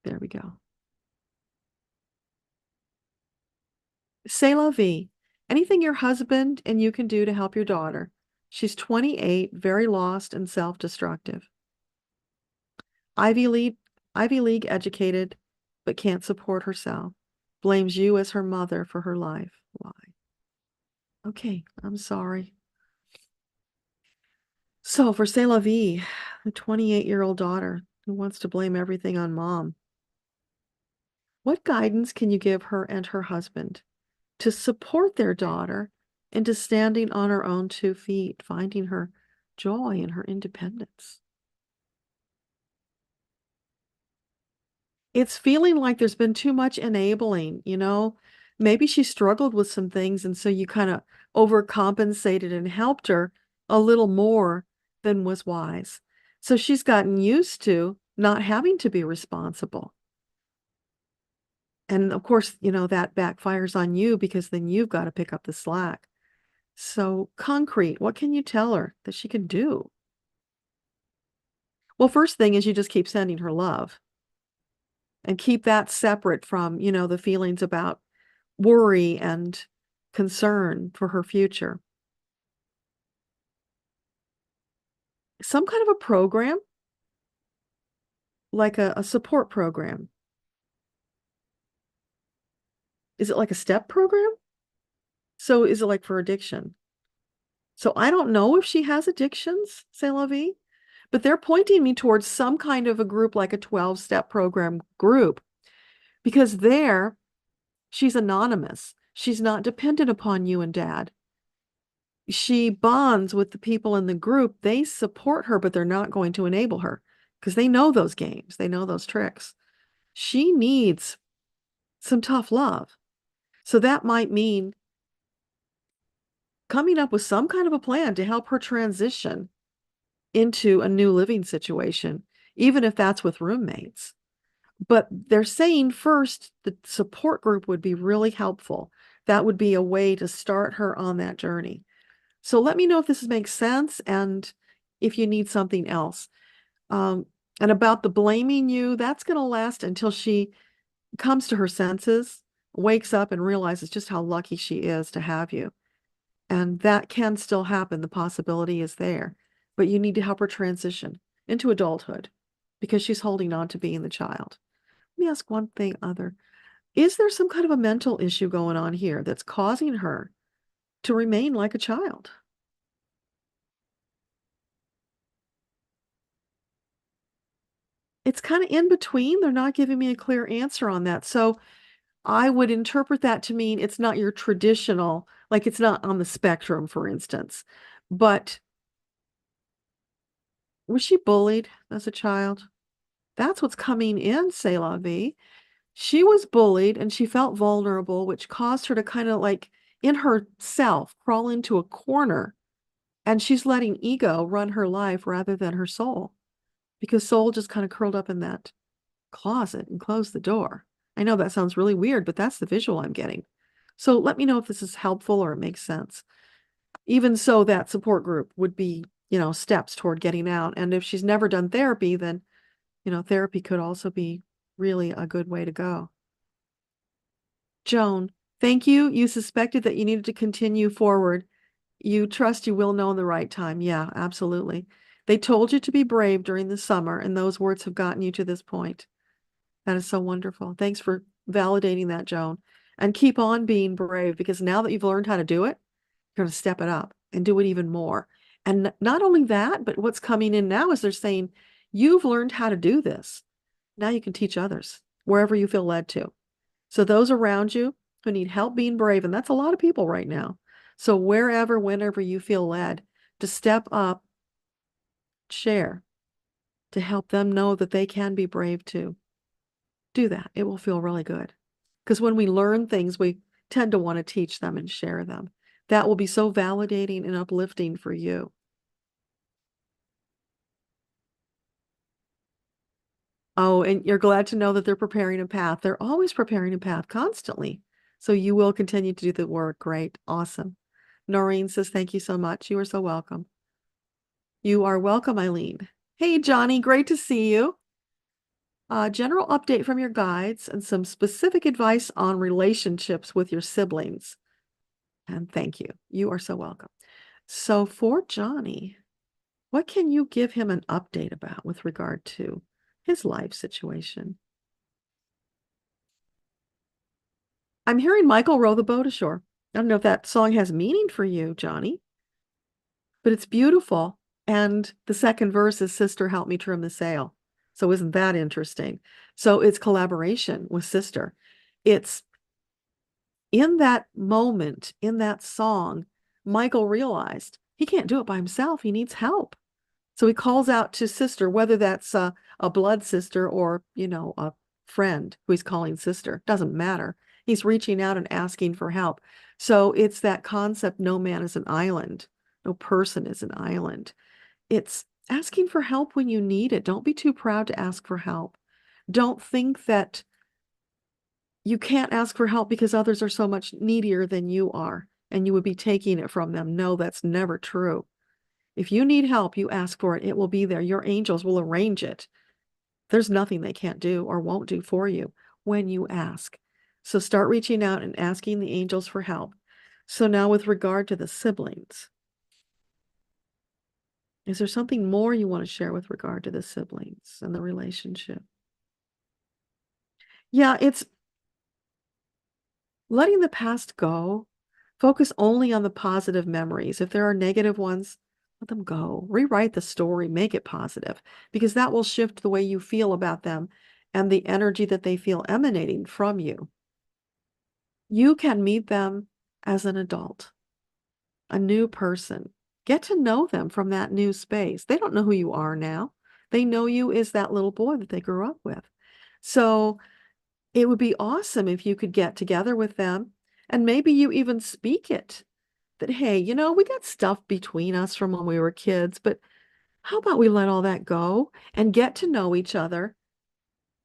A: There we go. C'est la vie. Anything your husband and you can do to help your daughter. She's 28, very lost and self-destructive. Ivy League, Ivy League educated, but can't support herself. Blames you as her mother for her life. Why? Okay, I'm sorry. So for C'est la vie, the 28-year-old daughter who wants to blame everything on mom. What guidance can you give her and her husband to support their daughter into standing on her own 2 feet, finding her joy and her independence? It's feeling like there's been too much enabling, you know? Maybe she struggled with some things, and so you kind of overcompensated and helped her a little more than was wise. So she's gotten used to not having to be responsible. And of course, you know, that backfires on you because then you've got to pick up the slack. So concrete, what can you tell her that she can do? Well, first thing is you just keep sending her love and keep that separate from, you know, the feelings about worry and concern for her future. Some kind of a program, like a support program. Is it like a step program? So is it like for addiction? So I don't know if she has addictions, c'est la vie, but they're pointing me towards some kind of a group like a 12-step program group, because there she's anonymous. She's not dependent upon you and dad. She bonds with the people in the group. They support her, but they're not going to enable her because they know those games. They know those tricks. She needs some tough love. So that might mean coming up with some kind of a plan to help her transition into a new living situation, even if that's with roommates. But they're saying first the support group would be really helpful. That would be a way to start her on that journey. So let me know if this makes sense and if you need something else. And about the blaming you, that's going to last until she comes to her senses, wakes up and realizes just how lucky she is to have you. And that can still happen. The possibility is there, but you need to help her transition into adulthood because she's holding on to being the child. me ask one thing other. Is there some kind of a mental issue going on here that's causing her to remain like a child? It's kind of in between. They're not giving me a clear answer on that. So I would interpret that to mean it's not your traditional, like it's not on the spectrum, for instance. But was she bullied as a child? That's what's coming in, c'est la vie. She was bullied and she felt vulnerable, which caused her to kind of like in herself crawl into a corner. And she's letting ego run her life rather than her soul, because soul just kind of curled up in that closet and closed the door. I know that sounds really weird, but that's the visual I'm getting. So let me know if this is helpful or it makes sense. Even so, that support group would be, steps toward getting out. And if she's never done therapy, then, therapy could also be really a good way to go. Joan, thank you. You suspected that you needed to continue forward. You trust you will know in the right time. Yeah, absolutely. They told you to be brave during the summer, and those words have gotten you to this point. That is so wonderful. Thanks for validating that, Joan. And keep on being brave, because now that you've learned how to do it, you're going to step it up and do it even more. And not only that, but what's coming in now is they're saying, you've learned how to do this. Now you can teach others wherever you feel led to. So those around you who need help being brave, and that's a lot of people right now. So wherever, whenever you feel led to step up, share, to help them know that they can be brave too. Do that. It will feel really good. Because when we learn things, we tend to want to teach them and share them. That will be so validating and uplifting for you. Oh, and you're glad to know that they're preparing a path. They're always preparing a path constantly. So you will continue to do the work. Great. Awesome. Noreen says, thank you so much. You are so welcome. You are welcome, Eileen. Hey, Johnny, great to see you. General update from your guides and some specific advice on relationships with your siblings. And thank you. You are so welcome. So for Johnny, what can you give him an update about with regard to his life situation? I'm hearing Michael row the boat ashore. I don't know if that song has meaning for you, Johnny, but it's beautiful. And the second verse is Sister, help me trim the sail. So isn't that interesting? So it's collaboration with Sister. It's in that moment, in that song, Michael realized he can't do it by himself. He needs help. So he calls out to Sister, whether that's a blood sister or, a friend who he's calling sister. Doesn't matter. He's reaching out and asking for help. So it's that concept, no man is an island. No person is an island. It's asking for help when you need it. Don't be too proud to ask for help. Don't think that you can't ask for help because others are so much needier than you are and you would be taking it from them. No, that's never true. If you need help, you ask for it. It will be there. Your angels will arrange it. There's nothing they can't do or won't do for you when you ask. So start reaching out and asking the angels for help. So now with regard to the siblings, is there something more you want to share with regard to the siblings and the relationship? Yeah, it's letting the past go. Focus only on the positive memories. If there are negative ones, let them go. Rewrite the story, make it positive, because that will shift the way you feel about them and the energy that they feel emanating from you. You can meet them as an adult, a new person. Get to know them from that new space. They don't know who you are now. They know you as that little boy that they grew up with. So it would be awesome if you could get together with them and maybe you even speak it that, hey, we got stuff between us from when we were kids, but how about we let all that go and get to know each other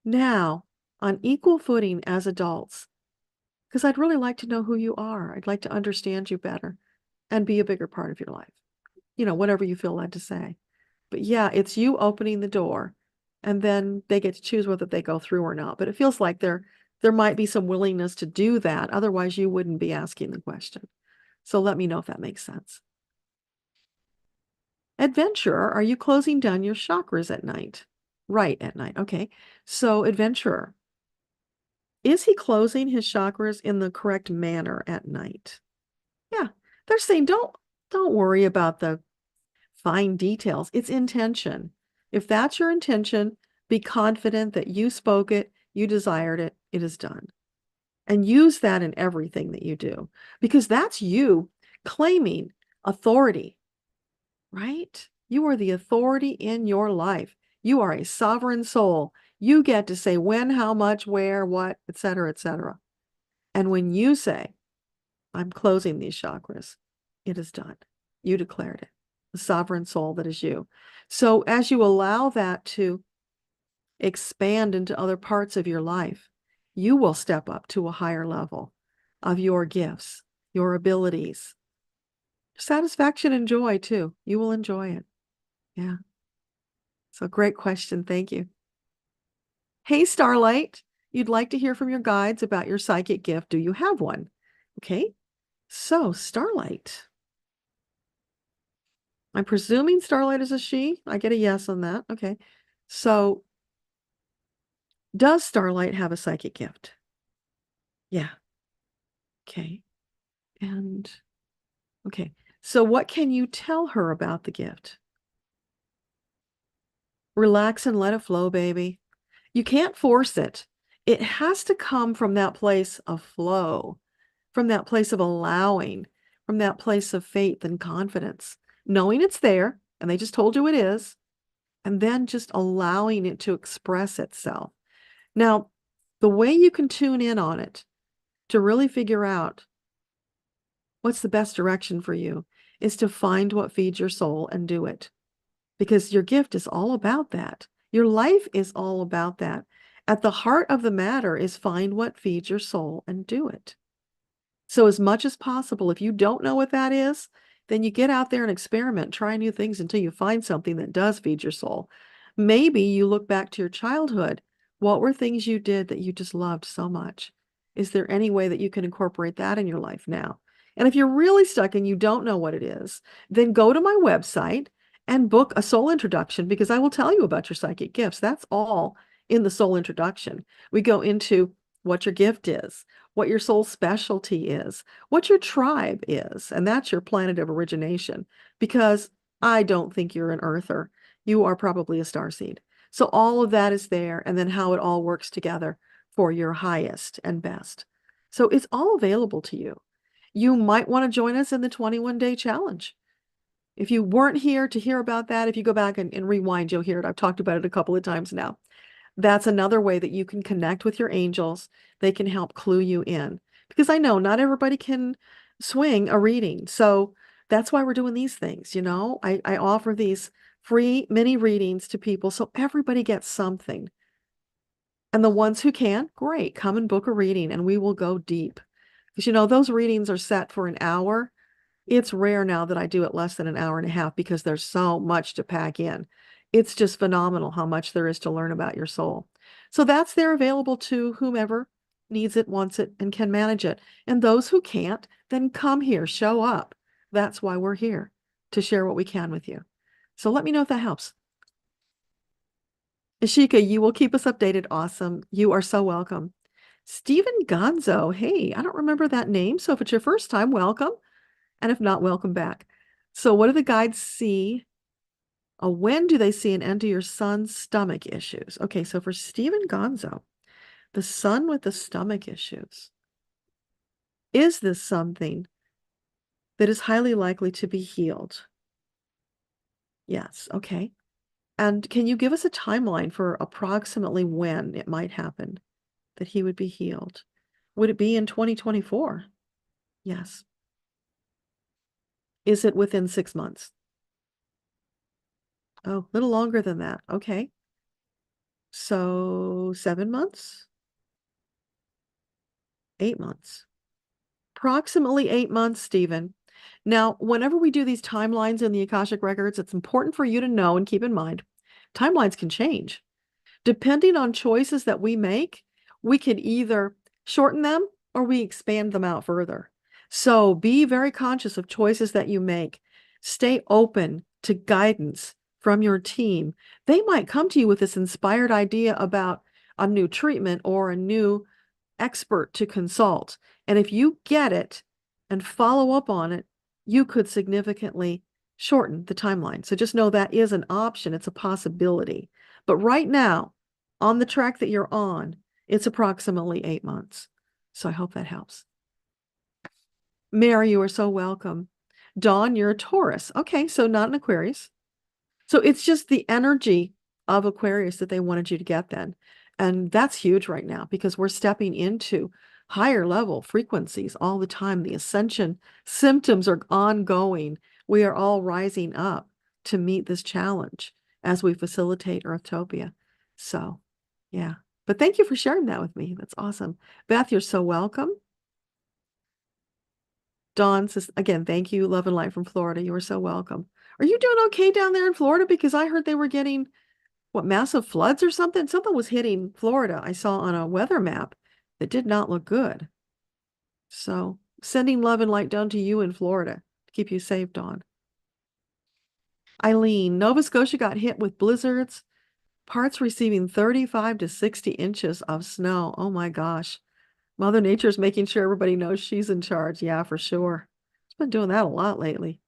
A: now on equal footing as adults? Because I'd really like to know who you are. I'd like to understand you better and be a bigger part of your life. Whatever you feel led to say. But yeah, it's you opening the door and then they get to choose whether they go through or not. But it feels like there might be some willingness to do that. Otherwise, you wouldn't be asking the question. So let me know if that makes sense. Adventurer, are you closing down your chakras at night? Right, at night. Okay. So adventurer, Is he closing his chakras in the correct manner at night? Yeah, they're saying don't worry about the fine details. It's intention. If that's your intention, be confident that you spoke it, you desired it, it is done. And use that in everything that you do, because that's you claiming authority, right? You are the authority in your life. You are a sovereign soul. You get to say when, how much, where, what, etc., etc. And when you say, I'm closing these chakras, it is done. You declared it, the sovereign soul that is you. So as you allow that to expand into other parts of your life, you will step up to a higher level of your gifts, your abilities, satisfaction and joy too. You will enjoy it. Yeah. So great question. Thank you. Hey, Starlight, you'd like to hear from your guides about your psychic gift. Do you have one? Okay. So Starlight, I'm presuming Starlight is a she. I get a yes on that. Okay. So does Starlight have a psychic gift? Yeah. Okay. And okay. So what can you tell her about the gift? Relax and let it flow, baby. You can't force it. It has to come from that place of flow, from that place of allowing, from that place of faith and confidence, knowing it's there, and they just told you it is, and then just allowing it to express itself. Now, the way you can tune in on it to really figure out what's the best direction for you is to find what feeds your soul and do it. Because your gift is all about that. Your life is all about that. At the heart of the matter is find what feeds your soul and do it. So as much as possible, if you don't know what that is, then you get out there and experiment, try new things until you find something that does feed your soul. Maybe you look back to your childhood. What were things you did that you just loved so much? Is there any way that you can incorporate that in your life now? And if you're really stuck and you don't know what it is, then go to my website and book a soul introduction, because I will tell you about your psychic gifts. That's all in the soul introduction. We go into what your gift is, what your soul specialty is, what your tribe is, and that's your planet of origination, because I don't think you're an earther. You are probably a starseed. So all of that is there, and then how it all works together for your highest and best. So it's all available to you. You might want to join us in the 21-day challenge. If you weren't here to hear about that, if you go back and rewind, you'll hear it. I've talked about it a couple of times now. That's another way that you can connect with your angels. They can help clue you in, because I know not everybody can swing a reading. So that's why we're doing these things. I offer these free mini readings to people so everybody gets something. And the ones who can, great, come and book a reading and we will go deep. Because those readings are set for an hour. It's rare now that I do it less than an hour and a half, because there's so much to pack in. It's just phenomenal how much there is to learn about your soul. So that's there available to whomever needs it, wants it, and can manage it. And those who can't, then come here, show up. That's why we're here, to share what we can with you. So let me know if that helps. Ashika, you will keep us updated. Awesome. You are so welcome. Stephen Gonzo. Hey, I don't remember that name. So if it's your first time, welcome. And if not, welcome back. So what do the guides see? When do they see an end to your son's stomach issues? Okay, so for Stephen Gonzo, the son with the stomach issues, is this something that is highly likely to be healed? Yes, okay. And can you give us a timeline for approximately when it might happen that he would be healed? Would it be in 2024? Yes. Is it within 6 months? Oh, a little longer than that. Okay. So 7 months? 8 months. Approximately 8 months, Stephen. Now, whenever we do these timelines in the Akashic Records, it's important for you to know and keep in mind, timelines can change. Depending on choices that we make, we can either shorten them or we expand them out further. So be very conscious of choices that you make. Stay open to guidance from your team. They might come to you with this inspired idea about a new treatment or a new expert to consult. And if you get it and follow up on it, you could significantly shorten the timeline. So just know that is an option. It's a possibility. But right now, on the track that you're on, it's approximately 8 months. So I hope that helps. Mary, you are so welcome. Dawn, you're a Taurus. Okay, so not an Aquarius. So it's just the energy of Aquarius that they wanted you to get then. And that's huge right now because we're stepping into higher level frequencies all the time. The ascension symptoms are ongoing. We are all rising up to meet this challenge as we facilitate Earthtopia. So, yeah. But thank you for sharing that with me. That's awesome. Beth, you're so welcome. Dawn says, again, thank you. Love and light from Florida. You are so welcome. Are you doing okay down there in Florida? Because I heard they were getting, what, massive floods or something? Something was hitting Florida. I saw on a weather map that did not look good. So sending love and light down to you in Florida to keep you safe, Dawn. Eileen, Nova Scotia got hit with blizzards, parts receiving 35 to 60 inches of snow. Oh my gosh. Mother Nature's making sure everybody knows she's in charge. Yeah, for sure. She's been doing that a lot lately.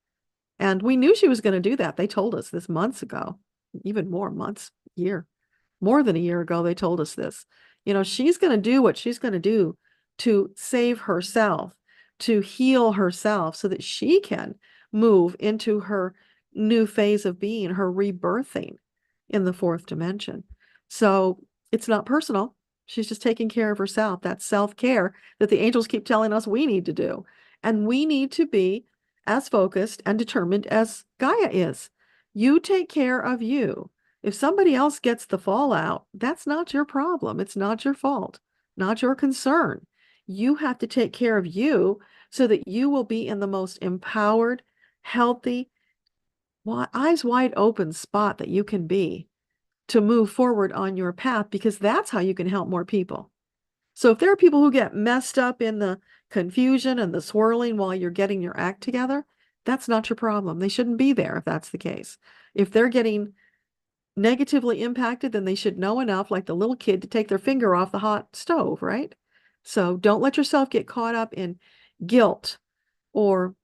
A: And we knew she was going to do that. They told us this months ago, even more months, year, more than a year ago, they told us this. You know, she's going to do what she's going to do to save herself, to heal herself so that she can move into her new phase of being, her rebirthing in the fourth dimension. So it's not personal. She's just taking care of herself. That's self-care that the angels keep telling us we need to do. And we need to be as focused and determined as Gaia is. You take care of you. If somebody else gets the fallout, that's not your problem. It's not your fault, not your concern. You have to take care of you so that you will be in the most empowered, healthy, eyes wide open spot that you can be to move forward on your path, because that's how you can help more people. So if there are people who get messed up in the confusion and the swirling while you're getting your act together, that's not your problem. They shouldn't be there if that's the case. If they're getting negatively impacted, then they should know enough, like the little kid, to take their finger off the hot stove, right? So don't let yourself get caught up in guilt or,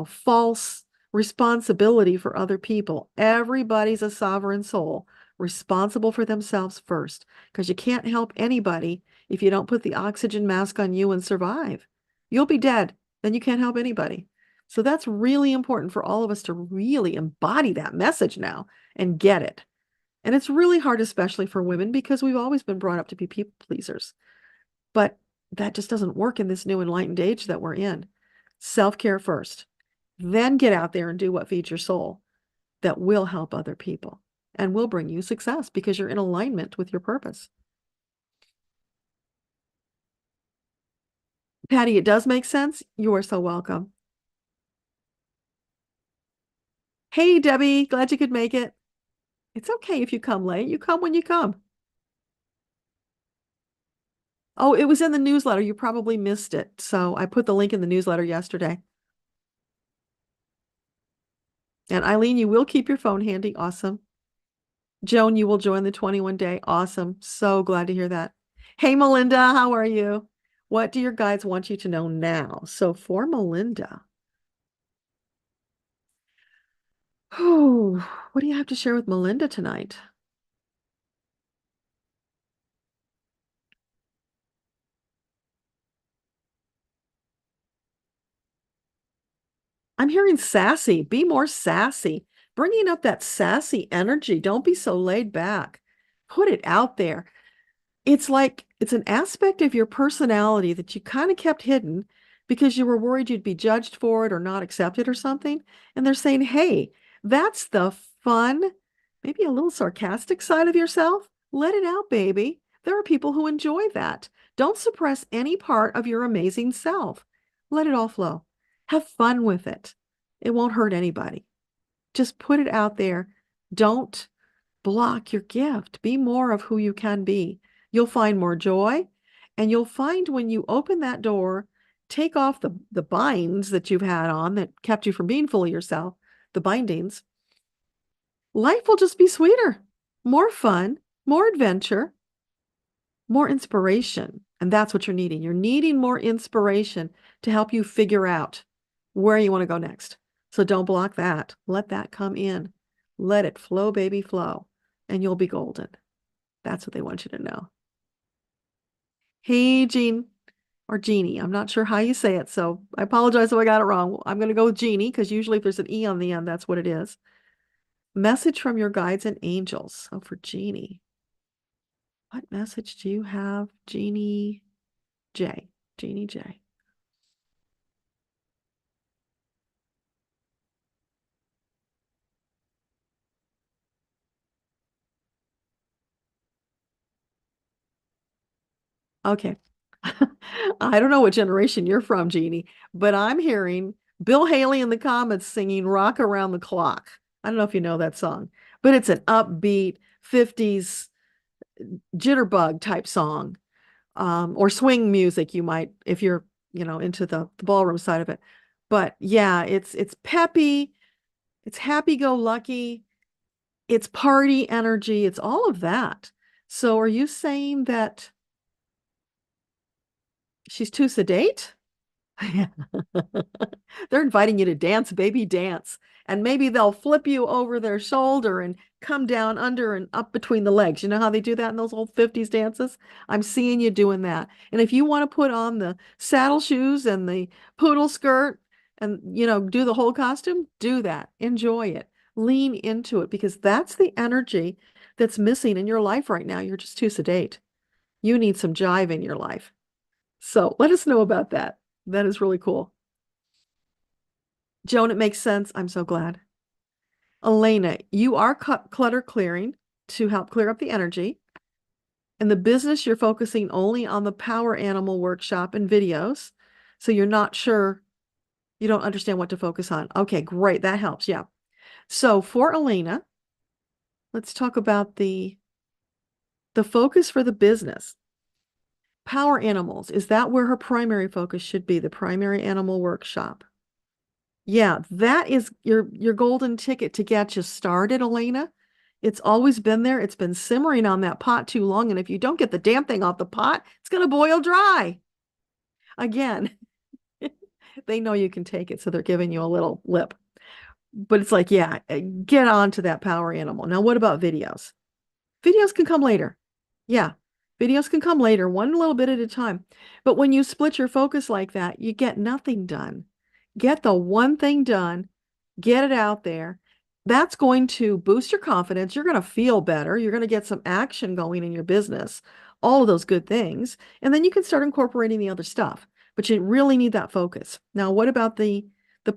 A: false responsibility for other people. Everybody's a sovereign soul, responsible for themselves first, because you can't help anybody if you don't put the oxygen mask on you and survive. You'll be dead, then you can't help anybody. So that's really important for all of us to really embody that message now and get it. And it's really hard, especially for women, because we've always been brought up to be people pleasers. But that just doesn't work in this new enlightened age that we're in. Self-care first, then get out there and do what feeds your soul that will help other people and will bring you success because you're in alignment with your purpose. Patty, it does make sense. You are so welcome. Hey, Debbie, glad you could make it. It's okay if you come late. You come when you come. Oh, it was in the newsletter. You probably missed it. So I put the link in the newsletter yesterday. And Eileen, you will keep your phone handy. Awesome. Joan, you will join the 21-day. Awesome. So glad to hear that. Hey, Melinda, how are you? What do your guides want you to know now? So for Melinda, what do you have to share with Melinda tonight? I'm hearing sassy. Be more sassy. Bringing up that sassy energy. Don't be so laid back. Put it out there. It's like it's an aspect of your personality that you kind of kept hidden because you were worried you'd be judged for it or not accepted or something. And they're saying, hey, that's the fun, maybe a little sarcastic side of yourself. Let it out, baby. There are people who enjoy that. Don't suppress any part of your amazing self. Let it all flow. Have fun with it. It won't hurt anybody. Just put it out there. Don't block your gift. Be more of who you can be. You'll find more joy, and you'll find when you open that door, take off the binds that you've had on that kept you from being fully yourself, the bindings, life will just be sweeter, more fun, more adventure. more inspiration. And that's what you're needing. You're needing more inspiration to help you figure out where you want to go next. So don't block that. Let that come in. Let it flow, baby, flow, and you'll be golden. That's what they want you to know. Hey, Jean or Jeannie. I'm not sure how you say it, so I apologize if I got it wrong. I'm going to go with Jeannie because usually if there's an E on the end, that's what it is. Message from your guides and angels. Oh, for Jeannie. What message do you have, Jeannie J? Jeannie J. Okay. I don't know what generation you're from, Jeannie, but I'm hearing Bill Haley in the comments singing Rock Around the Clock. I don't know if you know that song, but it's an upbeat 50s jitterbug type song, or swing music you might, if you're, into the ballroom side of it. But yeah, it's peppy, it's happy-go-lucky, it's party energy, it's all of that. So are you saying that she's too sedate? They're inviting you to dance, baby, dance. And maybe they'll flip you over their shoulder and come down under and up between the legs. You know how they do that in those old 50s dances? I'm seeing you doing that. And if you want to put on the saddle shoes and the poodle skirt and, do the whole costume, do that. Enjoy it. Lean into it because that's the energy that's missing in your life right now. You're just too sedate. You need some jive in your life. So let us know about that. That is really cool. Joan, it makes sense. I'm so glad. Elena, you are clutter clearing to help clear up the energy. In the business, you're focusing only on the power animal workshop and videos. So you're not sure, you don't understand what to focus on. Okay, great. That helps. Yeah. So for Elena, let's talk about the focus for the business. Power animals, is that where her primary focus should be, the primary animal workshop? Yeah, that is your golden ticket to get you started, Elena. It's always been there. It's been simmering on that pot too long. And if you don't get the damn thing off the pot, it's going to boil dry. Again, they know you can take it, so they're giving you a little lip. But it's like, yeah, get on to that power animal. Now, what about videos? Videos can come later. Yeah, videos can come later, one little bit at a time. But when you split your focus like that, you get nothing done. Get the one thing done, get it out there. That's going to boost your confidence. You're going to feel better. You're going to get some action going in your business, all of those good things. And then you can start incorporating the other stuff. But you really need that focus. Now, what about the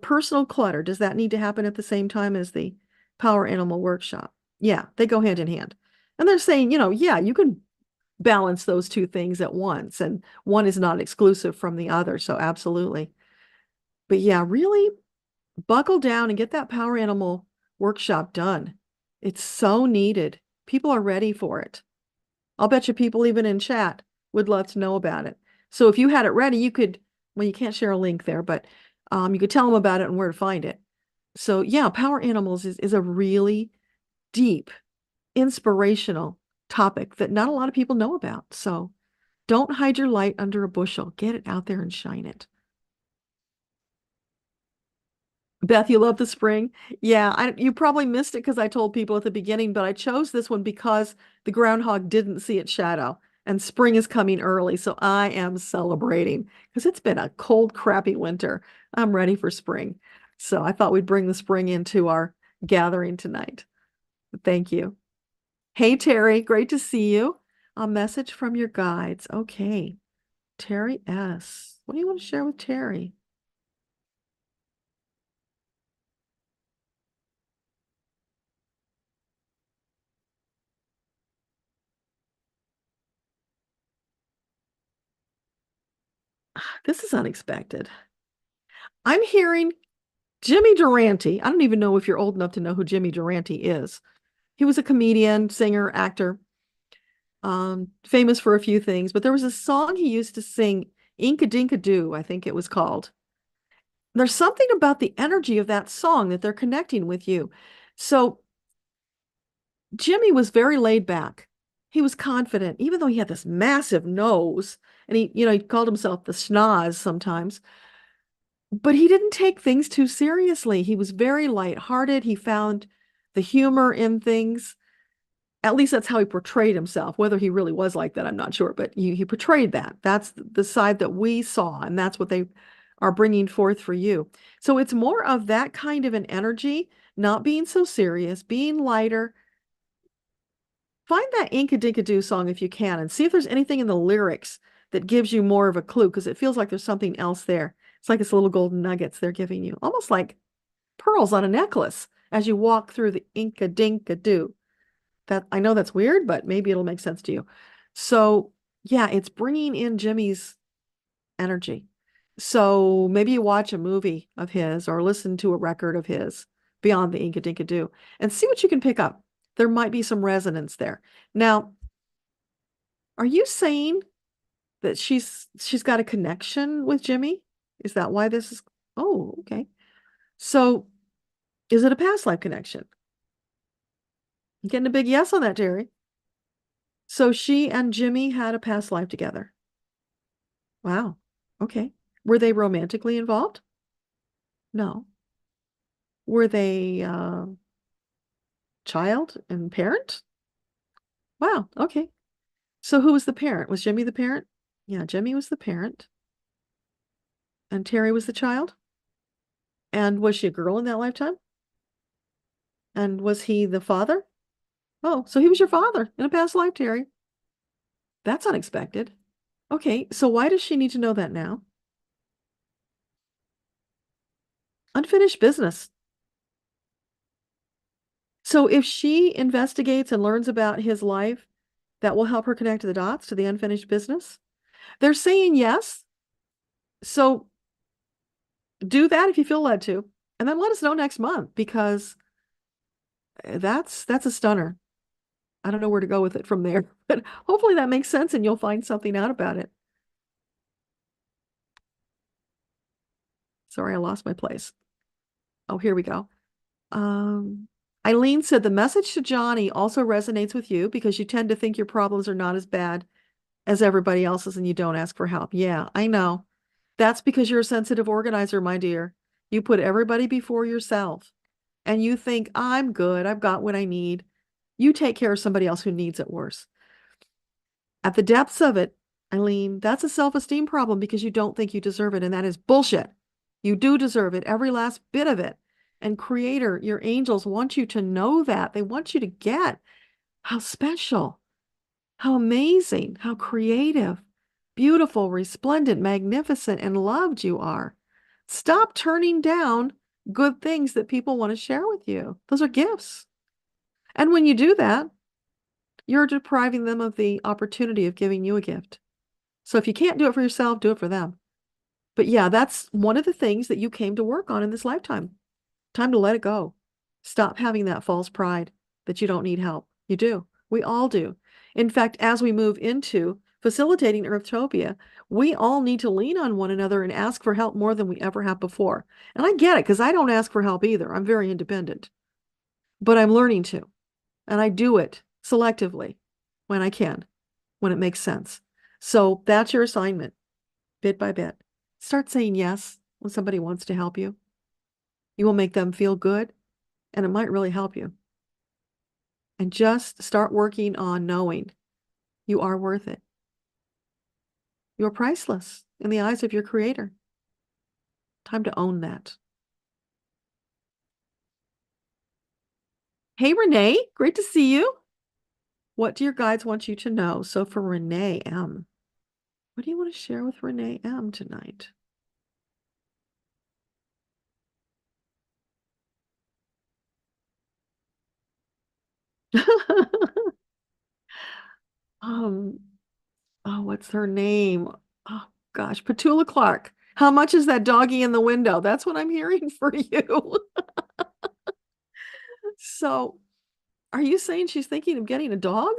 A: personal clutter? Does that need to happen at the same time as the Power Animal Workshop? Yeah, they go hand in hand. And they're saying, yeah, you can balance those two things at once, and one is not exclusive from the other. So absolutely. But yeah, really buckle down and get that power animal workshop done. It's so needed. People are ready for it. I'll bet you people even in chat would love to know about it. So if you had it ready, you could, well, you can't share a link there, but you could tell them about it and where to find it. So yeah, power animals is a really deep, inspirational topic that not a lot of people know about. So don't hide your light under a bushel. Get it out there and shine it. Beth, you love the spring? Yeah, you probably missed it because I told people at the beginning, but I chose this one because the groundhog didn't see its shadow and spring is coming early. So I am celebrating because it's been a cold, crappy winter. I'm ready for spring. So I thought we'd bring the spring into our gathering tonight. Thank you. Hey, Terry, great to see you. A message from your guides. Okay. Terry S. What do you want to share with Terry? This is unexpected. I'm hearing Jimmy Durante. I don't even know if you're old enough to know who Jimmy Durante is. He was a comedian, singer, actor, famous for a few things, but there was a song he used to sing, Inka Dinka Doo, I think it was called. There's something about the energy of that song that they're connecting with you. So Jimmy was very laid back. He was confident, even though he had this massive nose, and he called himself the schnoz sometimes. But he didn't take things too seriously. He was very lighthearted. He found the humor in things. At least that's how he portrayed himself. Whether he really was like that, I'm not sure, but he portrayed that. That's the side that we saw, and that's what they are bringing forth for you. So it's more of that kind of an energy, not being so serious, being lighter. Find that Inka-Dinka-Doo song if you can and see if there's anything in the lyrics that gives you more of a clue, because it feels like there's something else there. It's like it's little golden nuggets they're giving you, almost like pearls on a necklace as you walk through the Inka-Dinka-Doo. That, I know that's weird, but maybe it'll make sense to you. So yeah, it's bringing in Jimmy's energy. So maybe you watch a movie of his or listen to a record of his beyond the Inka-Dinka-Doo and see what you can pick up. There might be some resonance there. Now, are you saying that she's got a connection with Jimmy? Is that why this is? Oh, okay. So is it a past life connection? I'm getting a big yes on that, Terry. So she and Jimmy had a past life together. Wow. Okay. Were they romantically involved? No. Were they child and parent? Wow. Okay. So who was the parent? Was Jimmy the parent? Yeah, Jimmy was the parent. And Terry was the child? And was she a girl in that lifetime? And was he the father? Oh, so he was your father in a past life, Terry. That's unexpected. Okay, so why does she need to know that now? Unfinished business. So if she investigates and learns about his life, that will help her connect the dots to the unfinished business. They're saying yes. So do that if you feel led to. And then let us know next month, because that's a stunner. I don't know where to go with it from there, but hopefully that makes sense and you'll find something out about it. Sorry, I lost my place. Oh, here we go. Eileen said the message to Johnny also resonates with you because you tend to think your problems are not as bad as everybody else's and you don't ask for help. Yeah, I know. That's because you're a sensitive organizer, my dear. You put everybody before yourself and you think, I'm good. I've got what I need. You take care of somebody else who needs it worse. At the depths of it, Eileen, that's a self-esteem problem because you don't think you deserve it. And that is bullshit. You do deserve it, every last bit of it. And Creator, your angels want you to know that. They want you to get how special, how amazing, how creative, beautiful, resplendent, magnificent, and loved you are. Stop turning down good things that people want to share with you. Those are gifts. And when you do that, you're depriving them of the opportunity of giving you a gift. So if you can't do it for yourself, do it for them. But yeah, that's one of the things that you came to work on in this lifetime. Time to let it go. Stop having that false pride that you don't need help. You do. We all do. In fact, as we move into facilitating Earthtopia, we all need to lean on one another and ask for help more than we ever have before. And I get it, because I don't ask for help either. I'm very independent. But I'm learning to. And I do it selectively when I can, when it makes sense. So that's your assignment, bit by bit. Start saying yes when somebody wants to help you. You will make them feel good, and it might really help you. And just start working on knowing you are worth it. You're priceless in the eyes of your Creator. Time to own that. Hey, Renee, great to see you. What do your guides want you to know? So for Renee M., what do you want to share with Renee M. tonight? um, oh, what's her name? Oh gosh, Petula Clark. How much is that doggy in the window? That's what I'm hearing for you. So, are you saying she's thinking of getting a dog?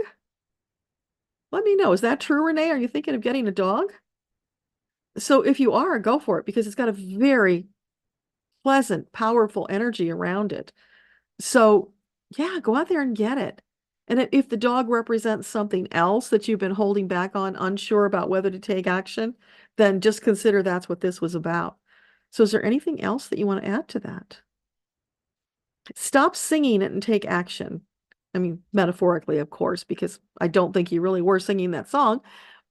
A: Let me know. Is that true, Renee? Are you thinking of getting a dog? So if you are, go for it, because it's got a very pleasant, powerful energy around it. So yeah, go out there and get it. And if the dog represents something else that you've been holding back on, unsure about whether to take action, then just consider that's what this was about. So is there anything else that you want to add to that? Stop singing it and take action. I mean, metaphorically, of course, because I don't think you really were singing that song,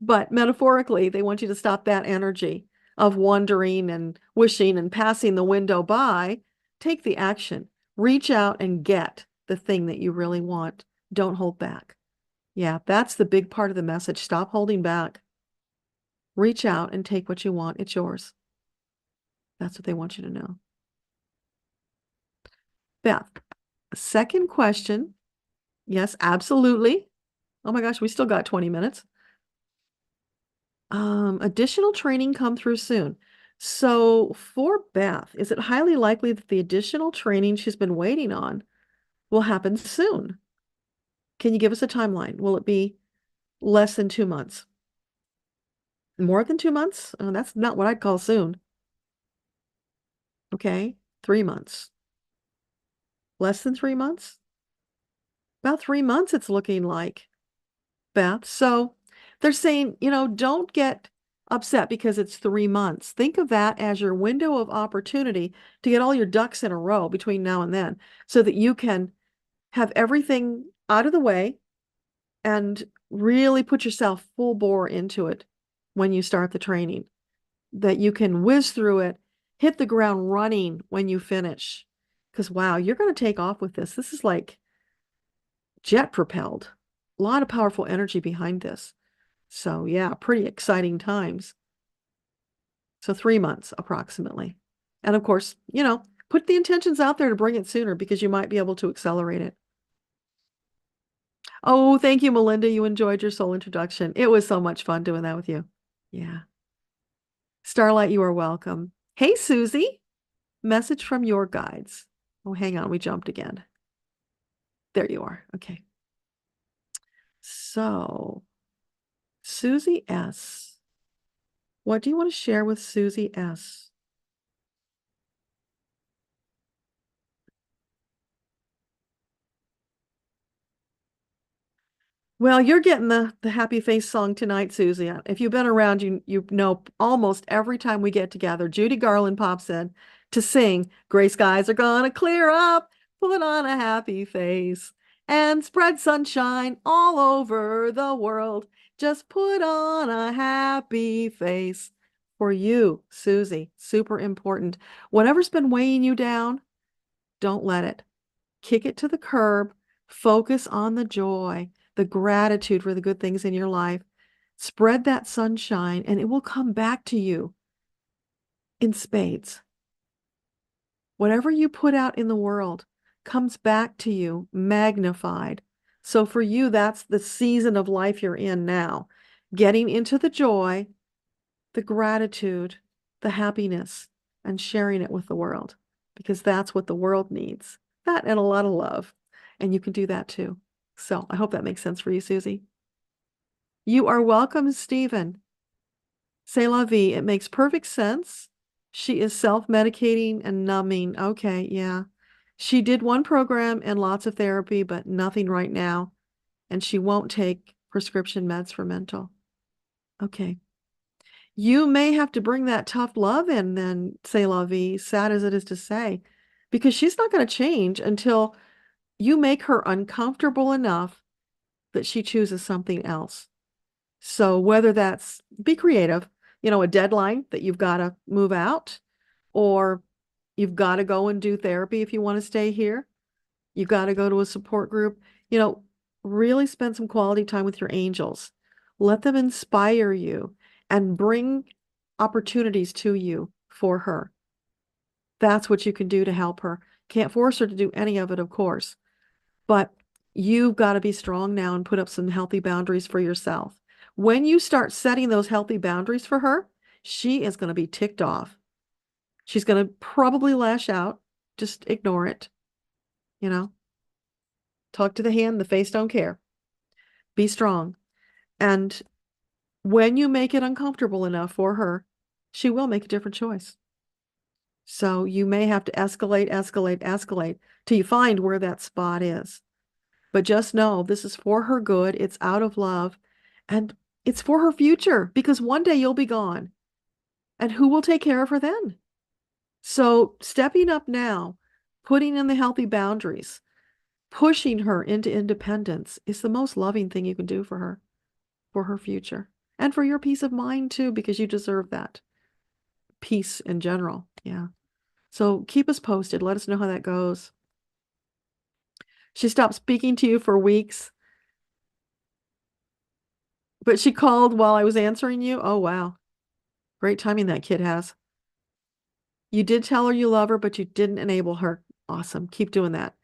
A: but metaphorically, they want you to stop that energy of wondering and wishing and passing the window by. Take the action. Reach out and get the thing that you really want. Don't hold back. Yeah, that's the big part of the message. Stop holding back. Reach out and take what you want. It's yours. That's what they want you to know. Beth, second question. Yes, absolutely. Oh my gosh, we still got 20 minutes. Additional training come through soon. So for Beth, is it highly likely that the additional training she's been waiting on will happen soon? Can you give us a timeline? Will it be less than 2 months? More than 2 months? Oh, that's not what I'd call soon. Okay, 3 months. Less than 3 months? About 3 months it's looking like, Beth. So they're saying, don't get upset because it's 3 months. Think of that as your window of opportunity to get all your ducks in a row between now and then so that you can have everything out of the way and really put yourself full bore into it when you start the training, that you can whiz through it, hit the ground running when you finish. Because, wow, you're going to take off with this. This is like jet propelled. A lot of powerful energy behind this. So, yeah, pretty exciting times. So 3 months approximately. And of course, put the intentions out there to bring it sooner because you might be able to accelerate it. Oh, thank you, Melinda. You enjoyed your soul introduction. It was so much fun doing that with you. Yeah. Starlight, you are welcome. Hey, Susie. Message from your guides. Oh, hang on. We jumped again. There you are. Okay. So, Susie S. What do you want to share with Susie S? Well, you're getting the happy face song tonight, Susie. If you've been around, you know almost every time we get together, Judy Garland pops in to sing "Gray skies are gonna clear up, put on a happy face, and spread sunshine all over the world. Just put on a happy face." For you, Susie, super important. Whatever's been weighing you down, don't let it. Kick it to the curb. Focus on the joy, the gratitude for the good things in your life. Spread that sunshine, and it will come back to you in spades. Whatever you put out in the world comes back to you magnified. So for you, that's the season of life you're in now. Getting into the joy, the gratitude, the happiness, and sharing it with the world, because that's what the world needs. That and a lot of love. And you can do that too. So I hope that makes sense for you, Susie. You are welcome, Stephen. C'est la vie. It makes perfect sense. She is self-medicating and numbing. Okay, yeah. She did one program and lots of therapy, but nothing right now. And she won't take prescription meds for mental. Okay. You may have to bring that tough love in then, c'est la vie, sad as it is to say, because she's not going to change until you make her uncomfortable enough that she chooses something else. So whether that's be creative, a deadline that you've got to move out, or you've got to go and do therapy if you want to stay here. You've got to go to a support group. Really spend some quality time with your angels. Let them inspire you and bring opportunities to you for her. That's what you can do to help her. Can't force her to do any of it, of course, but you've got to be strong now and put up some healthy boundaries for yourself. When you start setting those healthy boundaries for her, she is going to be ticked off. She's going to probably lash out. Just ignore it. Talk to the hand, the face don't care. Be strong. And when you make it uncomfortable enough for her, she will make a different choice. So you may have to escalate till you find where that spot is. But just know this is for her good. It's out of love and it's for her future because one day you'll be gone. And who will take care of her then? So stepping up now, putting in the healthy boundaries, pushing her into independence is the most loving thing you can do for her future, and for your peace of mind too, because you deserve that peace in general. Yeah. So keep us posted. Let us know how that goes. She stopped speaking to you for weeks, but she called while I was answering you. Oh, wow. Great timing that kid has. You did tell her you love her, but you didn't enable her. Awesome. Keep doing that.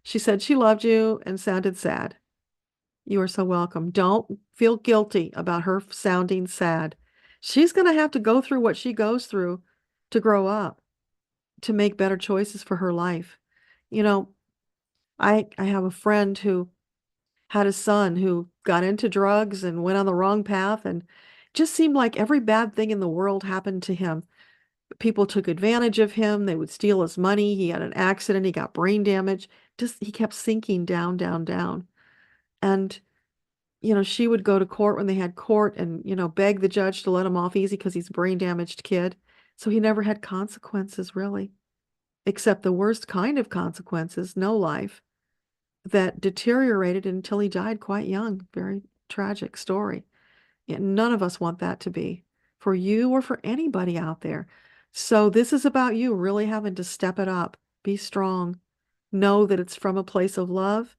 A: She said she loved you and sounded sad. You are so welcome. Don't feel guilty about her sounding sad. She's going to have to go through what she goes through to grow up, to make better choices for her life. You know, I have a friend who had a son who got into drugs and went on the wrong path and just seemed like every bad thing in the world happened to him. People took advantage of him. They would steal his money. He had an accident. He got brain damage. Just he kept sinking down, down, down. And she would go to court when they had court and, beg the judge to let him off easy because he's a brain damaged kid. So he never had consequences, really, except the worst kind of consequences, no life, that deteriorated until he died quite young. Very tragic story. None of us want that to be for you or for anybody out there. So this is about you really having to step it up, be strong, know that it's from a place of love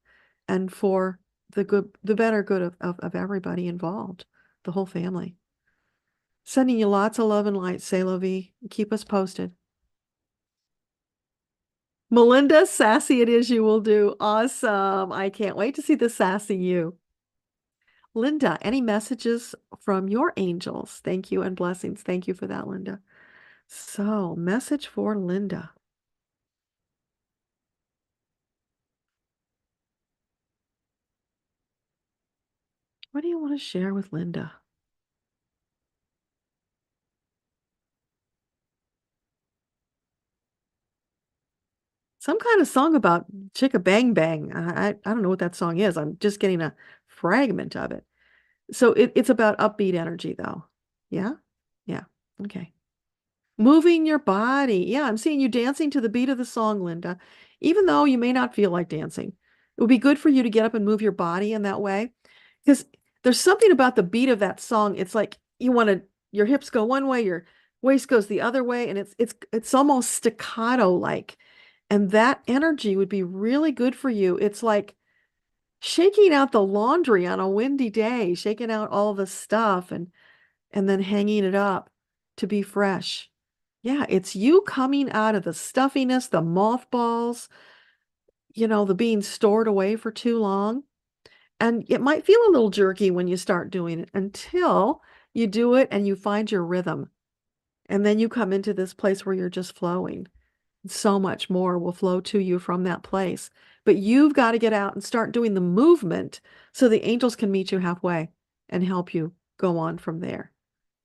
A: and for the better good of everybody involved, the whole family. Sending you lots of love and light, say la vie. Keep us posted. Melinda, sassy it is you will do. Awesome. I can't wait to see the sassy you. Linda, any messages from your angels? Thank you and blessings. Thank you for that, Linda. So, message for Linda. What do you want to share with Linda? Some kind of song about Chicka Bang Bang. I don't know what that song is. I'm just getting a fragment of it. So it's about upbeat energy, though. Yeah? Yeah. Okay. Moving your body. Yeah, I'm seeing you dancing to the beat of the song, Linda. Even though you may not feel like dancing, it would be good for you to get up and move your body in that way. Because there's something about the beat of that song. It's like your hips go one way, your waist goes the other way, and it's almost staccato like. And that energy would be really good for you. It's like shaking out the laundry on a windy day, shaking out all the stuff and then hanging it up to be fresh. Yeah, it's you coming out of the stuffiness, the mothballs, the being stored away for too long. And it might feel a little jerky when you start doing it until you do it and you find your rhythm. And then you come into this place where you're just flowing. So much more will flow to you from that place. But you've got to get out and start doing the movement so the angels can meet you halfway and help you go on from there.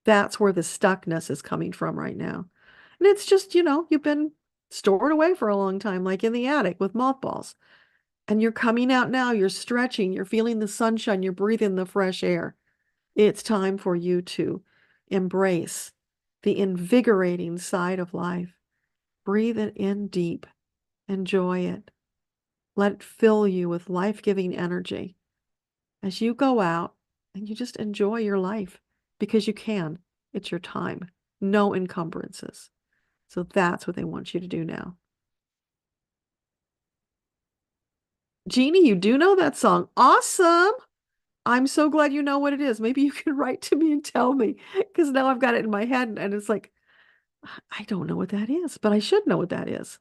A: That's where the stuckness is coming from right now. And it's just, you've been stored away for a long time, like in the attic with mothballs. And you're coming out now, you're stretching, you're feeling the sunshine, you're breathing the fresh air. It's time for you to embrace the invigorating side of life. Breathe it in deep. Enjoy it. Let it fill you with life-giving energy as you go out and you just enjoy your life because you can. It's your time. No encumbrances. So that's what they want you to do now. Jeannie, you do know that song. Awesome. I'm so glad you know what it is. Maybe you can write to me and tell me because now I've got it in my head and it's like, I don't know what that is, but I should know what that is.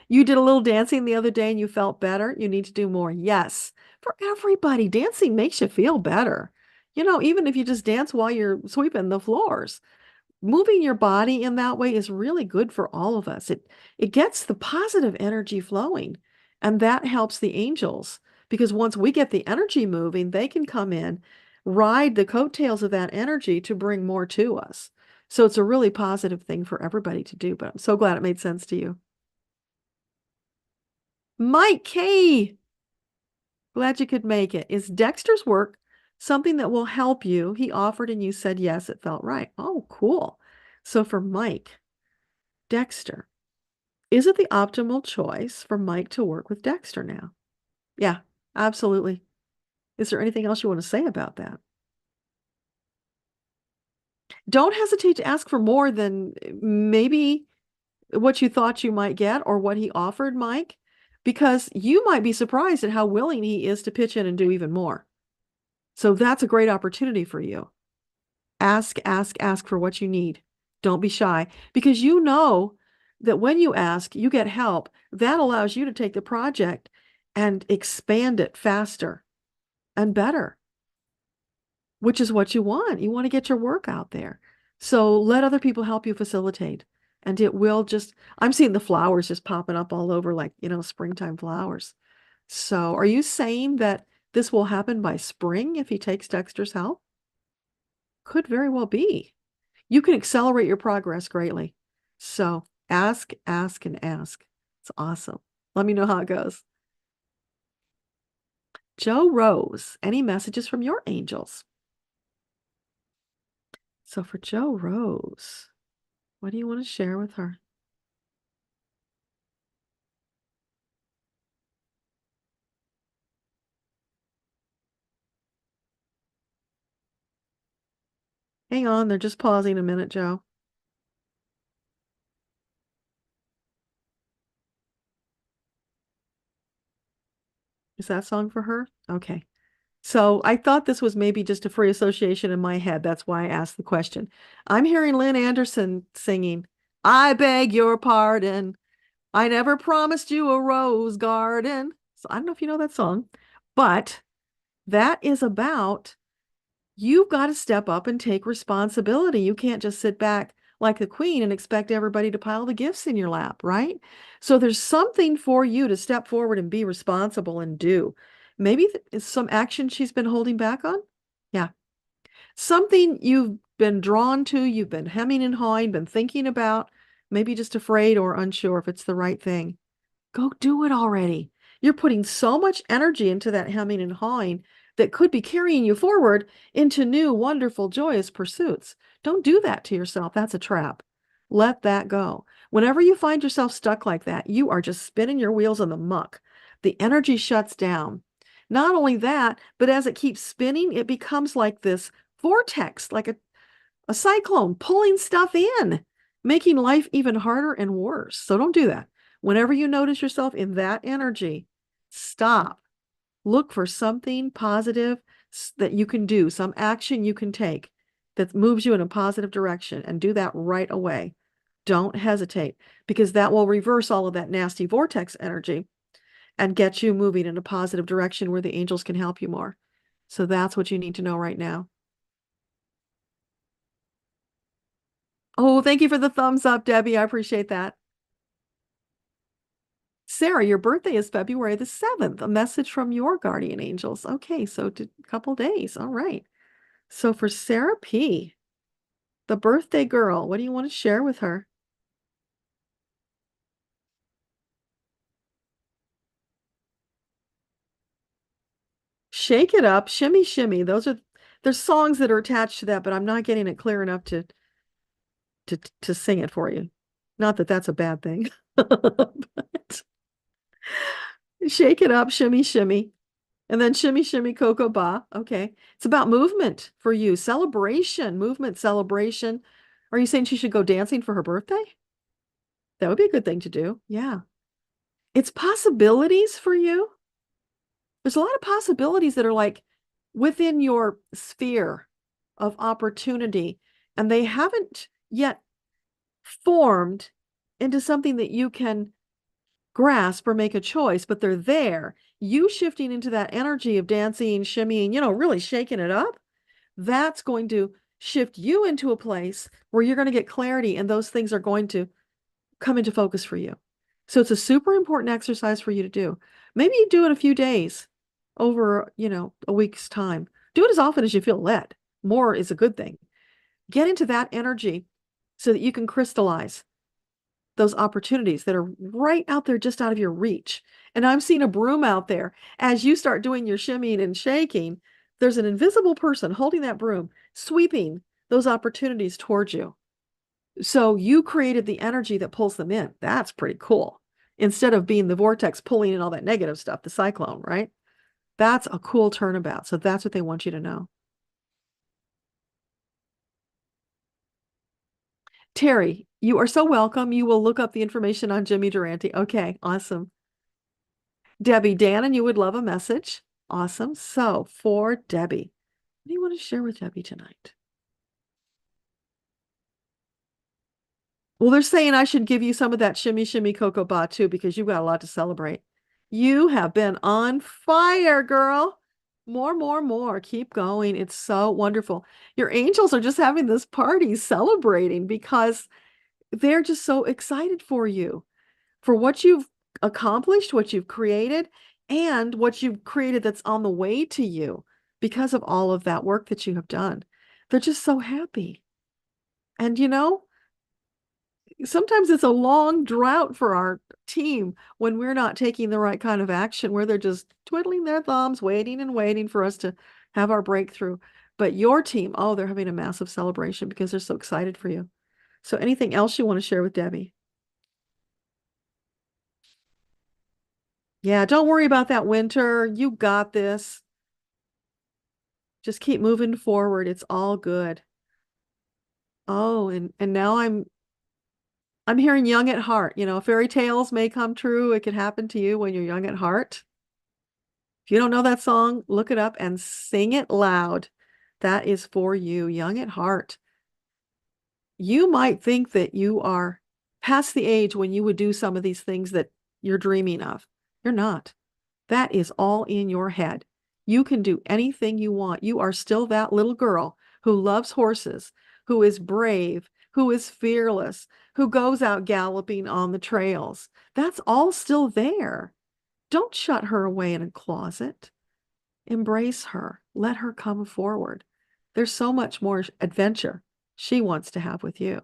A: You did a little dancing the other day and you felt better. You need to do more. Yes. For everybody, dancing makes you feel better. Even if you just dance while you're sweeping the floors, moving your body in that way is really good for all of us. It gets the positive energy flowing, and that helps the angels because once we get the energy moving, they can come in, ride the coattails of that energy to bring more to us. So it's a really positive thing for everybody to do, but I'm so glad it made sense to you. Mike K. Glad you could make it. Is Dexter's work something that will help you? He offered and you said yes, it felt right. Oh, cool. So for Mike, Dexter, is it the optimal choice for Mike to work with Dexter now? Yeah, absolutely. Is there anything else you want to say about that? Don't hesitate to ask for more than maybe what you thought you might get or what he offered, Mike, because you might be surprised at how willing he is to pitch in and do even more. So that's a great opportunity for you. Ask, ask, ask for what you need. Don't be shy because you know that when you ask, you get help. That allows you to take the project and expand it faster and better, which is what you want. You want to get your work out there. So let other people help you facilitate. And it will just, I'm seeing the flowers just popping up all over like, springtime flowers. So are you saying that this will happen by spring if he takes Dexter's help? Could very well be. You can accelerate your progress greatly. So ask, ask, and ask. It's awesome. Let me know how it goes. Joe Rose, any messages from your angels? So for Joe Rose, what do you want to share with her? Hang on, they're just pausing a minute, Joe. Is that song for her? Okay. So I thought this was maybe just a free association in my head. That's why I asked the question. I'm hearing Lynn Anderson singing, I beg your pardon. I never promised you a rose garden. So I don't know if you know that song, but that is about you've got to step up and take responsibility. You can't just sit back like the queen and expect everybody to pile the gifts in your lap, right? So there's something for you to step forward and be responsible and do. Maybe it's some action she's been holding back on. Yeah. Something you've been drawn to, you've been hemming and hawing, been thinking about, maybe just afraid or unsure if it's the right thing. Go do it already. You're putting so much energy into that hemming and hawing that could be carrying you forward into new, wonderful, joyous pursuits. Don't do that to yourself. That's a trap. Let that go. Whenever you find yourself stuck like that, you are just spinning your wheels in the muck. The energy shuts down. Not only that, but as it keeps spinning, it becomes like this vortex, like a cyclone pulling stuff in, making life even harder and worse. So don't do that. Whenever you notice yourself in that energy, stop. Look for something positive that you can do, some action you can take that moves you in a positive direction, and do that right away. Don't hesitate, because that will reverse all of that nasty vortex energy and get you moving in a positive direction where the angels can help you more. So that's what you need to know right now. Oh, thank you for the thumbs up, Debbie. I appreciate that. Sarah, your birthday is February the 7th. A message from your guardian angels. Okay, so a couple days. All right. So for Sarah P., the birthday girl, what do you want to share with her? Shake it up, shimmy, shimmy. There's songs that are attached to that, but I'm not getting it clear enough to sing it for you. Not that that's a bad thing. But shake it up, shimmy, shimmy. And then shimmy, shimmy, cocoa ba. Okay. It's about movement for you. Celebration, movement, celebration. Are you saying she should go dancing for her birthday? That would be a good thing to do. Yeah. It's possibilities for you. There's a lot of possibilities that are like within your sphere of opportunity, and they haven't yet formed into something that you can grasp or make a choice, but they're there. You shifting into that energy of dancing, shimmying, really shaking it up, that's going to shift you into a place where you're going to get clarity, and those things are going to come into focus for you. So it's a super important exercise for you to do. Maybe you do it a few days over, a week's time. Do it as often as you feel led. More is a good thing. Get into that energy so that you can crystallize those opportunities that are right out there, just out of your reach. And I'm seeing a broom out there. As you start doing your shimmying and shaking, there's an invisible person holding that broom, sweeping those opportunities towards you. So you created the energy that pulls them in. That's pretty cool. Instead of being the vortex pulling in all that negative stuff, the cyclone, right? That's a cool turnabout. So that's what they want you to know. Terry, you are so welcome. You will look up the information on Jimmy Durante. Okay, awesome. Debbie, Dan, and you would love a message. Awesome. So for Debbie, what do you want to share with Debbie tonight? Well, they're saying I should give you some of that shimmy, shimmy, cocoa ba too, because you've got a lot to celebrate. You have been on fire, girl. More, more, more. Keep going. It's so wonderful. Your angels are just having this party celebrating because they're just so excited for you, for what you've accomplished, what you've created, and what you've created that's on the way to you because of all of that work that you have done. They're just so happy. And sometimes it's a long drought for our team when we're not taking the right kind of action, where they're just twiddling their thumbs, waiting and waiting for us to have our breakthrough. But your team, oh, they're having a massive celebration because they're so excited for you. So anything else you want to share with Debbie? Yeah, don't worry about that winter. You got this. Just keep moving forward. It's all good. Oh, and now I'm hearing young at heart. Fairy tales may come true. It could happen to you when you're young at heart. If you don't know that song, look it up and sing it loud. That is for you, young at heart. You might think that you are past the age when you would do some of these things that you're dreaming of. You're not. That is all in your head. You can do anything you want. You are still that little girl who loves horses, who is brave, who is fearless, who goes out galloping on the trails. That's all still there. Don't shut her away in a closet. Embrace her. Let her come forward. There's so much more adventure she wants to have with you.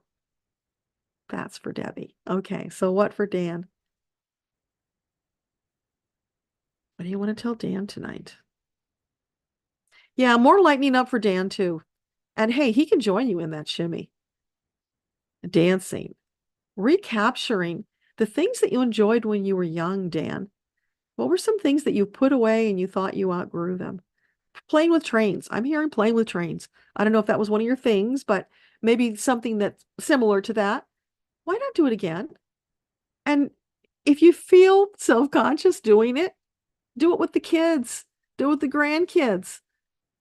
A: That's for Debbie. Okay, so what for Dan? What do you want to tell Dan tonight? Yeah, more lightening up for Dan too. And hey, he can join you in that shimmy. Dancing, recapturing the things that you enjoyed when you were young, Dan. What were some things that you put away and you thought you outgrew them? Playing with trains. I'm hearing playing with trains. I don't know if that was one of your things, but maybe something that's similar to that. Why not do it again? And if you feel self-conscious doing it, do it with the kids, do it with the grandkids.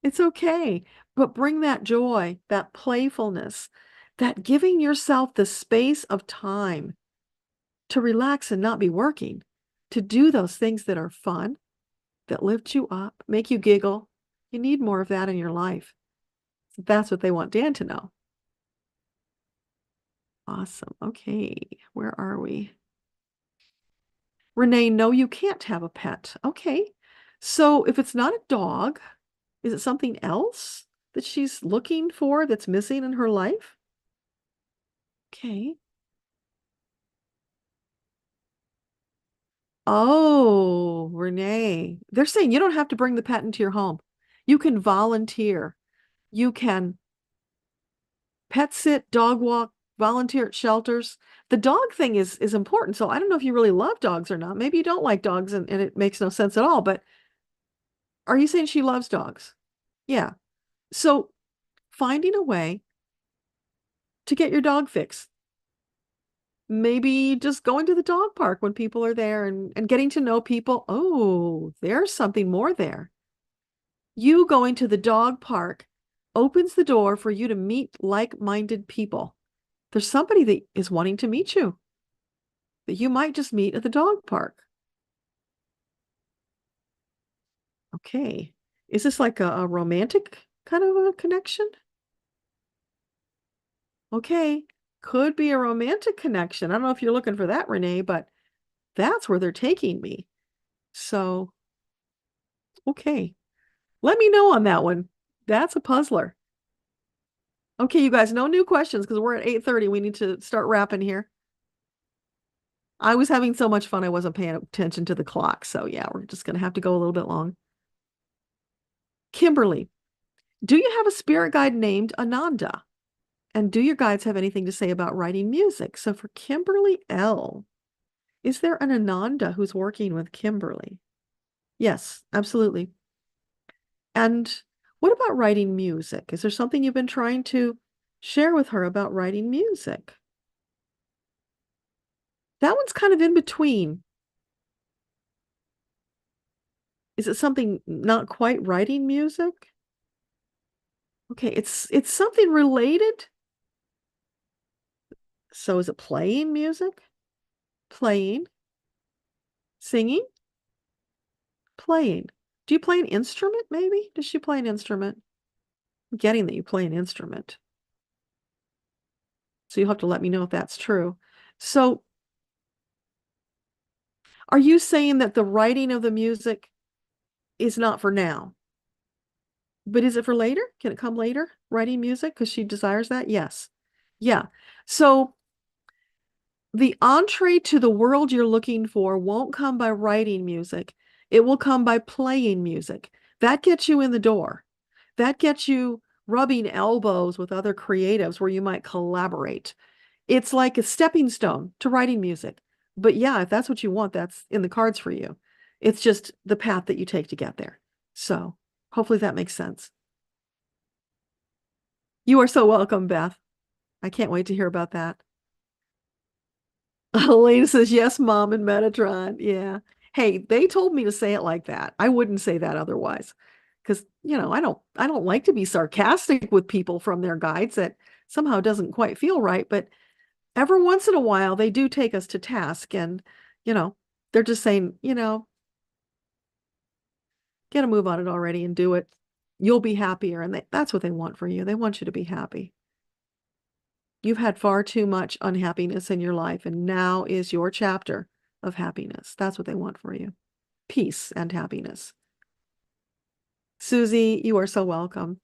A: It's okay. But bring that joy, that playfulness, that giving yourself the space of time to relax and not be working, to do those things that are fun, that lift you up, make you giggle. You need more of that in your life. So that's what they want Dan to know. Awesome. Okay, where are we? Renee, no, you can't have a pet. Okay. So if it's not a dog, is it something else that she's looking for that's missing in her life? Okay. Oh, Renee, they're saying you don't have to bring the pet into your home. You can volunteer. You can pet sit, dog walk, volunteer at shelters. The dog thing is important. So I don't know if you really love dogs or not. Maybe you don't like dogs and it makes no sense at all. But are you saying she loves dogs? Yeah. So finding a way to get your dog fix. Maybe just going to the dog park when people are there and getting to know people. Oh, there's something more there. You going to the dog park opens the door for you to meet like-minded people. There's somebody that is wanting to meet you that you might just meet at the dog park. Okay. Is this like a romantic kind of a connection? Okay. Could be a romantic connection. I don't know if you're looking for that, Renee, but that's where they're taking me. So, okay. Let me know on that one. That's a puzzler. Okay, you guys, no new questions because we're at 8:30. We need to start wrapping here. I was having so much fun, I wasn't paying attention to the clock. So yeah, we're just going to have to go a little bit long. Kimberly, do you have a spirit guide named Ananda? And do your guides have anything to say about writing music? So for Kimberly L, is there an Ananda who's working with Kimberly? Yes, absolutely. And what about writing music? Is there something you've been trying to share with her about writing music? That one's kind of in between. Is it something not quite writing music? Okay, it's something related. So is it playing music? Playing, singing, playing. Do you play an instrument maybe? Does she play an instrument? I'm getting that you play an instrument. So you'll have to let me know if that's true. So are you saying that the writing of the music is not for now? But is it for later? Can it come later? Writing music because she desires that? Yes. Yeah. So the entree to the world you're looking for won't come by writing music. It will come by playing music. That gets you in the door. That gets you rubbing elbows with other creatives where you might collaborate. It's like a stepping stone to writing music. But yeah, if that's what you want, that's in the cards for you. It's just the path that you take to get there. So hopefully that makes sense. You are so welcome, Beth. I can't wait to hear about that. Elena says, yes, mom, and Metatron. Yeah. Hey, they told me to say it like that. I wouldn't say that otherwise. Because, I don't like to be sarcastic with people from their guides. That somehow doesn't quite feel right. But every once in a while, they do take us to task. And, you know, they're just saying, get a move on it already and do it. You'll be happier. And that's what they want for you. They want you to be happy. You've had far too much unhappiness in your life, and now is your chapter of happiness. That's what they want for you. Peace and happiness. Susie, you are so welcome.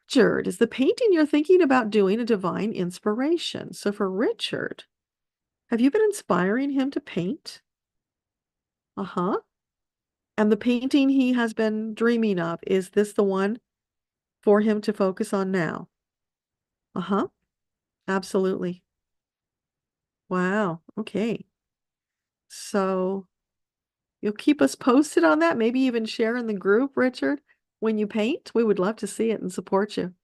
A: Richard, is the painting you're thinking about doing a divine inspiration? So for Richard, have you been inspiring him to paint? Uh-huh. And the painting he has been dreaming of, is this the one for him to focus on now? Uh-huh. Absolutely. Wow. Okay. So you'll keep us posted on that, maybe even share in the group, Richard, when you paint. We would love to see it and support you.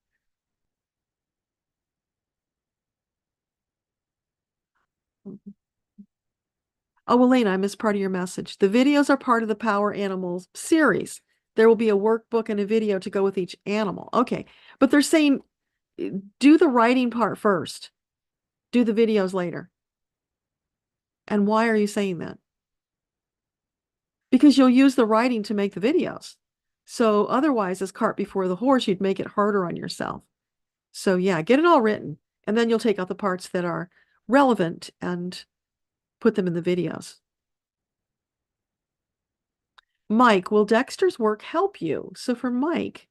A: Oh, Elena, I missed part of your message. The videos are part of the Power Animals series. There will be a workbook and a video to go with each animal. Okay, but they're saying do the writing part first, do the videos later. And why are you saying that? Because you'll use the writing to make the videos. So otherwise, as cart before the horse, you'd make it harder on yourself. So yeah, get it all written, and then you'll take out the parts that are relevant and put them in the videos. Mike, will Dexter's work help you? So for Mike,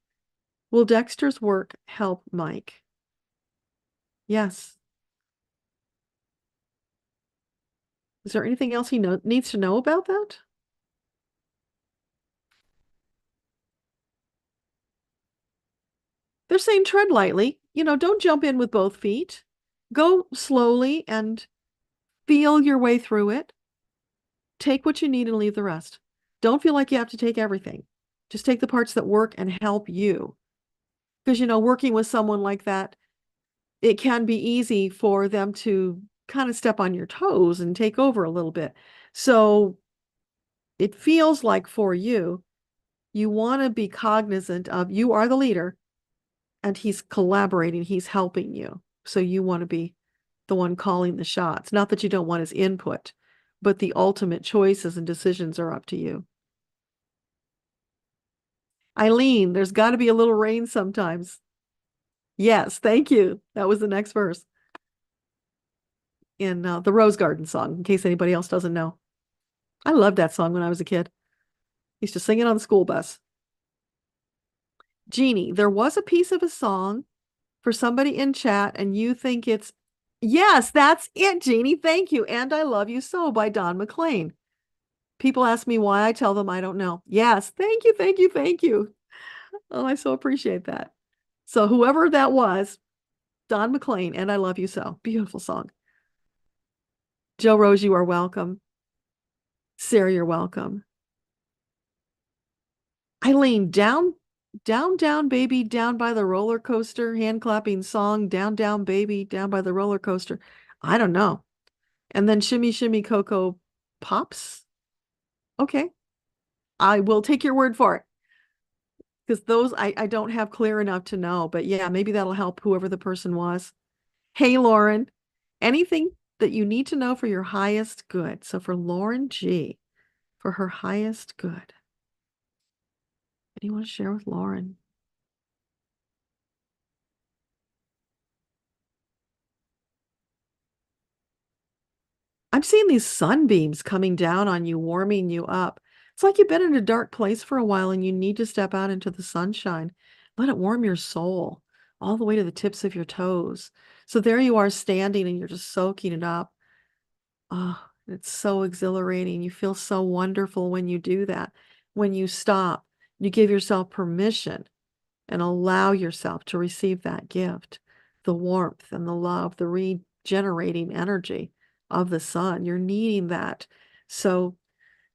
A: will Dexter's work help Mike? Yes. Is there anything else he needs to know about that? They're saying tread lightly. Don't jump in with both feet. Go slowly and feel your way through it. Take what you need and leave the rest. Don't feel like you have to take everything. Just take the parts that work and help you. Because, working with someone like that, it can be easy for them to kind of step on your toes and take over a little bit. So it feels like for you, you want to be cognizant of you are the leader and he's collaborating, he's helping you. So you want to be the one calling the shots. Not that you don't want his input, but the ultimate choices and decisions are up to you. Eileen, there's got to be a little rain sometimes. Yes, thank you. That was the next verse in the Rose Garden song, in case anybody else doesn't know. I loved that song when I was a kid. Used to sing it on the school bus. Jeannie, there was a piece of a song for somebody in chat, and you think it's Yes, that's it, Jeannie. Thank you. And I Love You So by Don McLean. People ask me why, I tell them I don't know. Yes, thank you, thank you, thank you. Oh, I so appreciate that. So whoever that was, Don McLean, and I Love You So. Beautiful song. Joe Rose, you are welcome. Sarah, you're welcome. Eileen, down, down, down, baby, down by the roller coaster, hand clapping song, down, down, baby, down by the roller coaster. I don't know. And then Shimmy, Shimmy, Cocoa Pops. Okay. I will take your word for it because those I don't have clear enough to know. But yeah, maybe that'll help whoever the person was. Hey, Lauren, anything that you need to know for your highest good. So for Lauren G, for her highest good. What do you want to share with Lauren? I'm seeing these sunbeams coming down on you, warming you up. It's like you've been in a dark place for a while and you need to step out into the sunshine. Let it warm your soul all the way to the tips of your toes. So there you are standing and you're just soaking it up. Oh, it's so exhilarating. You feel so wonderful when you do that. When you stop, you give yourself permission and allow yourself to receive that gift, the warmth and the love, the regenerating energy of the sun. You're needing that. So,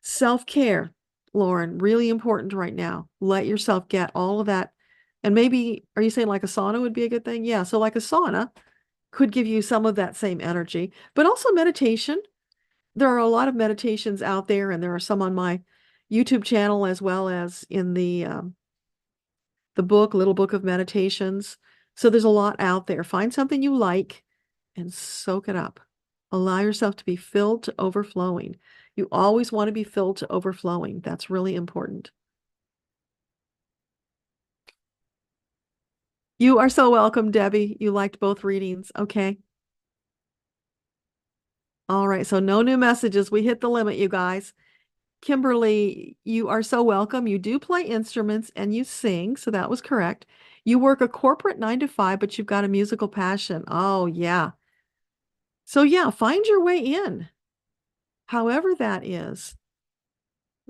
A: self-care, Lauren, really important right now. Let yourself get all of that. And maybe, are you saying like a sauna would be a good thing? Yeah. So, like a sauna could give you some of that same energy, but also meditation. There are a lot of meditations out there, and there are some on my YouTube channel as well as in the book, Little Book of Meditations. So there's a lot out there. Find something you like and soak it up. Allow yourself to be filled to overflowing. You always want to be filled to overflowing. That's really important. You are so welcome, Debbie. You liked both readings. Okay. All right. So no new messages. We hit the limit, you guys. Kimberly, you are so welcome. You do play instruments and you sing, so that was correct. You work a corporate 9 to 5, but you've got a musical passion. Oh, yeah. So, yeah, find your way in. However that is,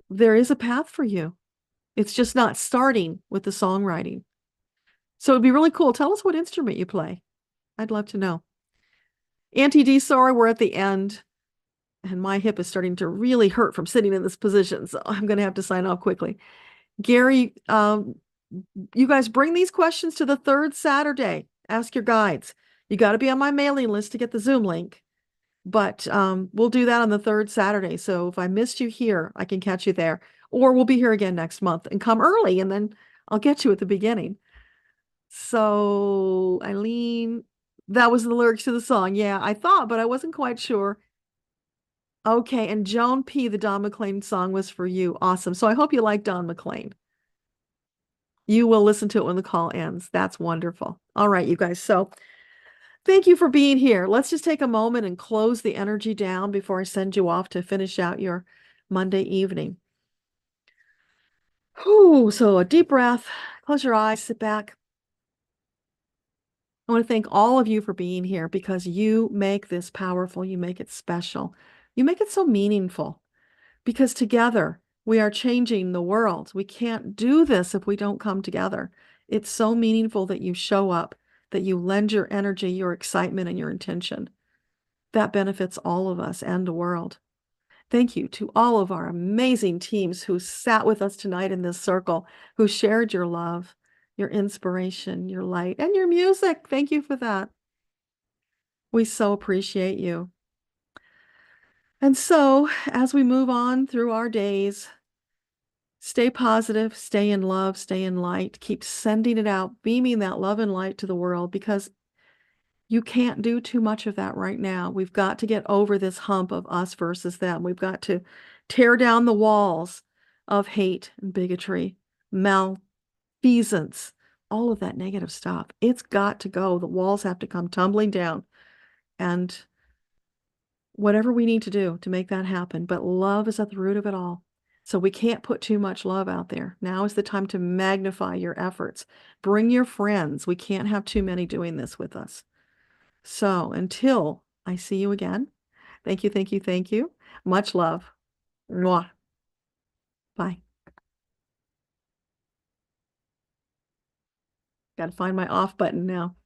A: there is a path for you. It's just not starting with the songwriting. So it'd be really cool. Tell us what instrument you play. I'd love to know. Auntie D, sorry, we're at the end, and my hip is starting to really hurt from sitting in this position, so I'm going to have to sign off quickly. Gary, you guys bring these questions to the third Saturday. Ask your guides. You got to be on my mailing list to get the Zoom link, but we'll do that on the third Saturday. So if I missed you here, I can catch you there, or we'll be here again next month and come early, and then I'll get you at the beginning. So Eileen, that was the lyrics to the song. Yeah, I thought, but I wasn't quite sure. Okay, and Joan P., the Don McLean song was for you. Awesome. So I hope you like Don McLean. You will listen to it when the call ends. That's wonderful. All right, you guys. So thank you for being here. Let's just take a moment and close the energy down before I send you off to finish out your Monday evening. Whew, so a deep breath, close your eyes, sit back. I want to thank all of you for being here because you make this powerful. You make it special. You make it so meaningful because together we are changing the world. We can't do this if we don't come together. It's so meaningful that you show up, that you lend your energy, your excitement, and your intention. That benefits all of us and the world. Thank you to all of our amazing teams who sat with us tonight in this circle, who shared your love, your inspiration, your light, and your music. Thank you for that. We so appreciate you. And so, as we move on through our days, stay positive, stay in love, stay in light, keep sending it out, beaming that love and light to the world because you can't do too much of that right now. We've got to get over this hump of us versus them. We've got to tear down the walls of hate and bigotry, malfeasance, all of that negative stuff. It's got to go. The walls have to come tumbling down. And whatever we need to do to make that happen. But love is at the root of it all. So we can't put too much love out there. Now is the time to magnify your efforts. Bring your friends. We can't have too many doing this with us. So until I see you again, thank you, thank you, thank you. Much love. Mwah. Bye. Got to find my off button now.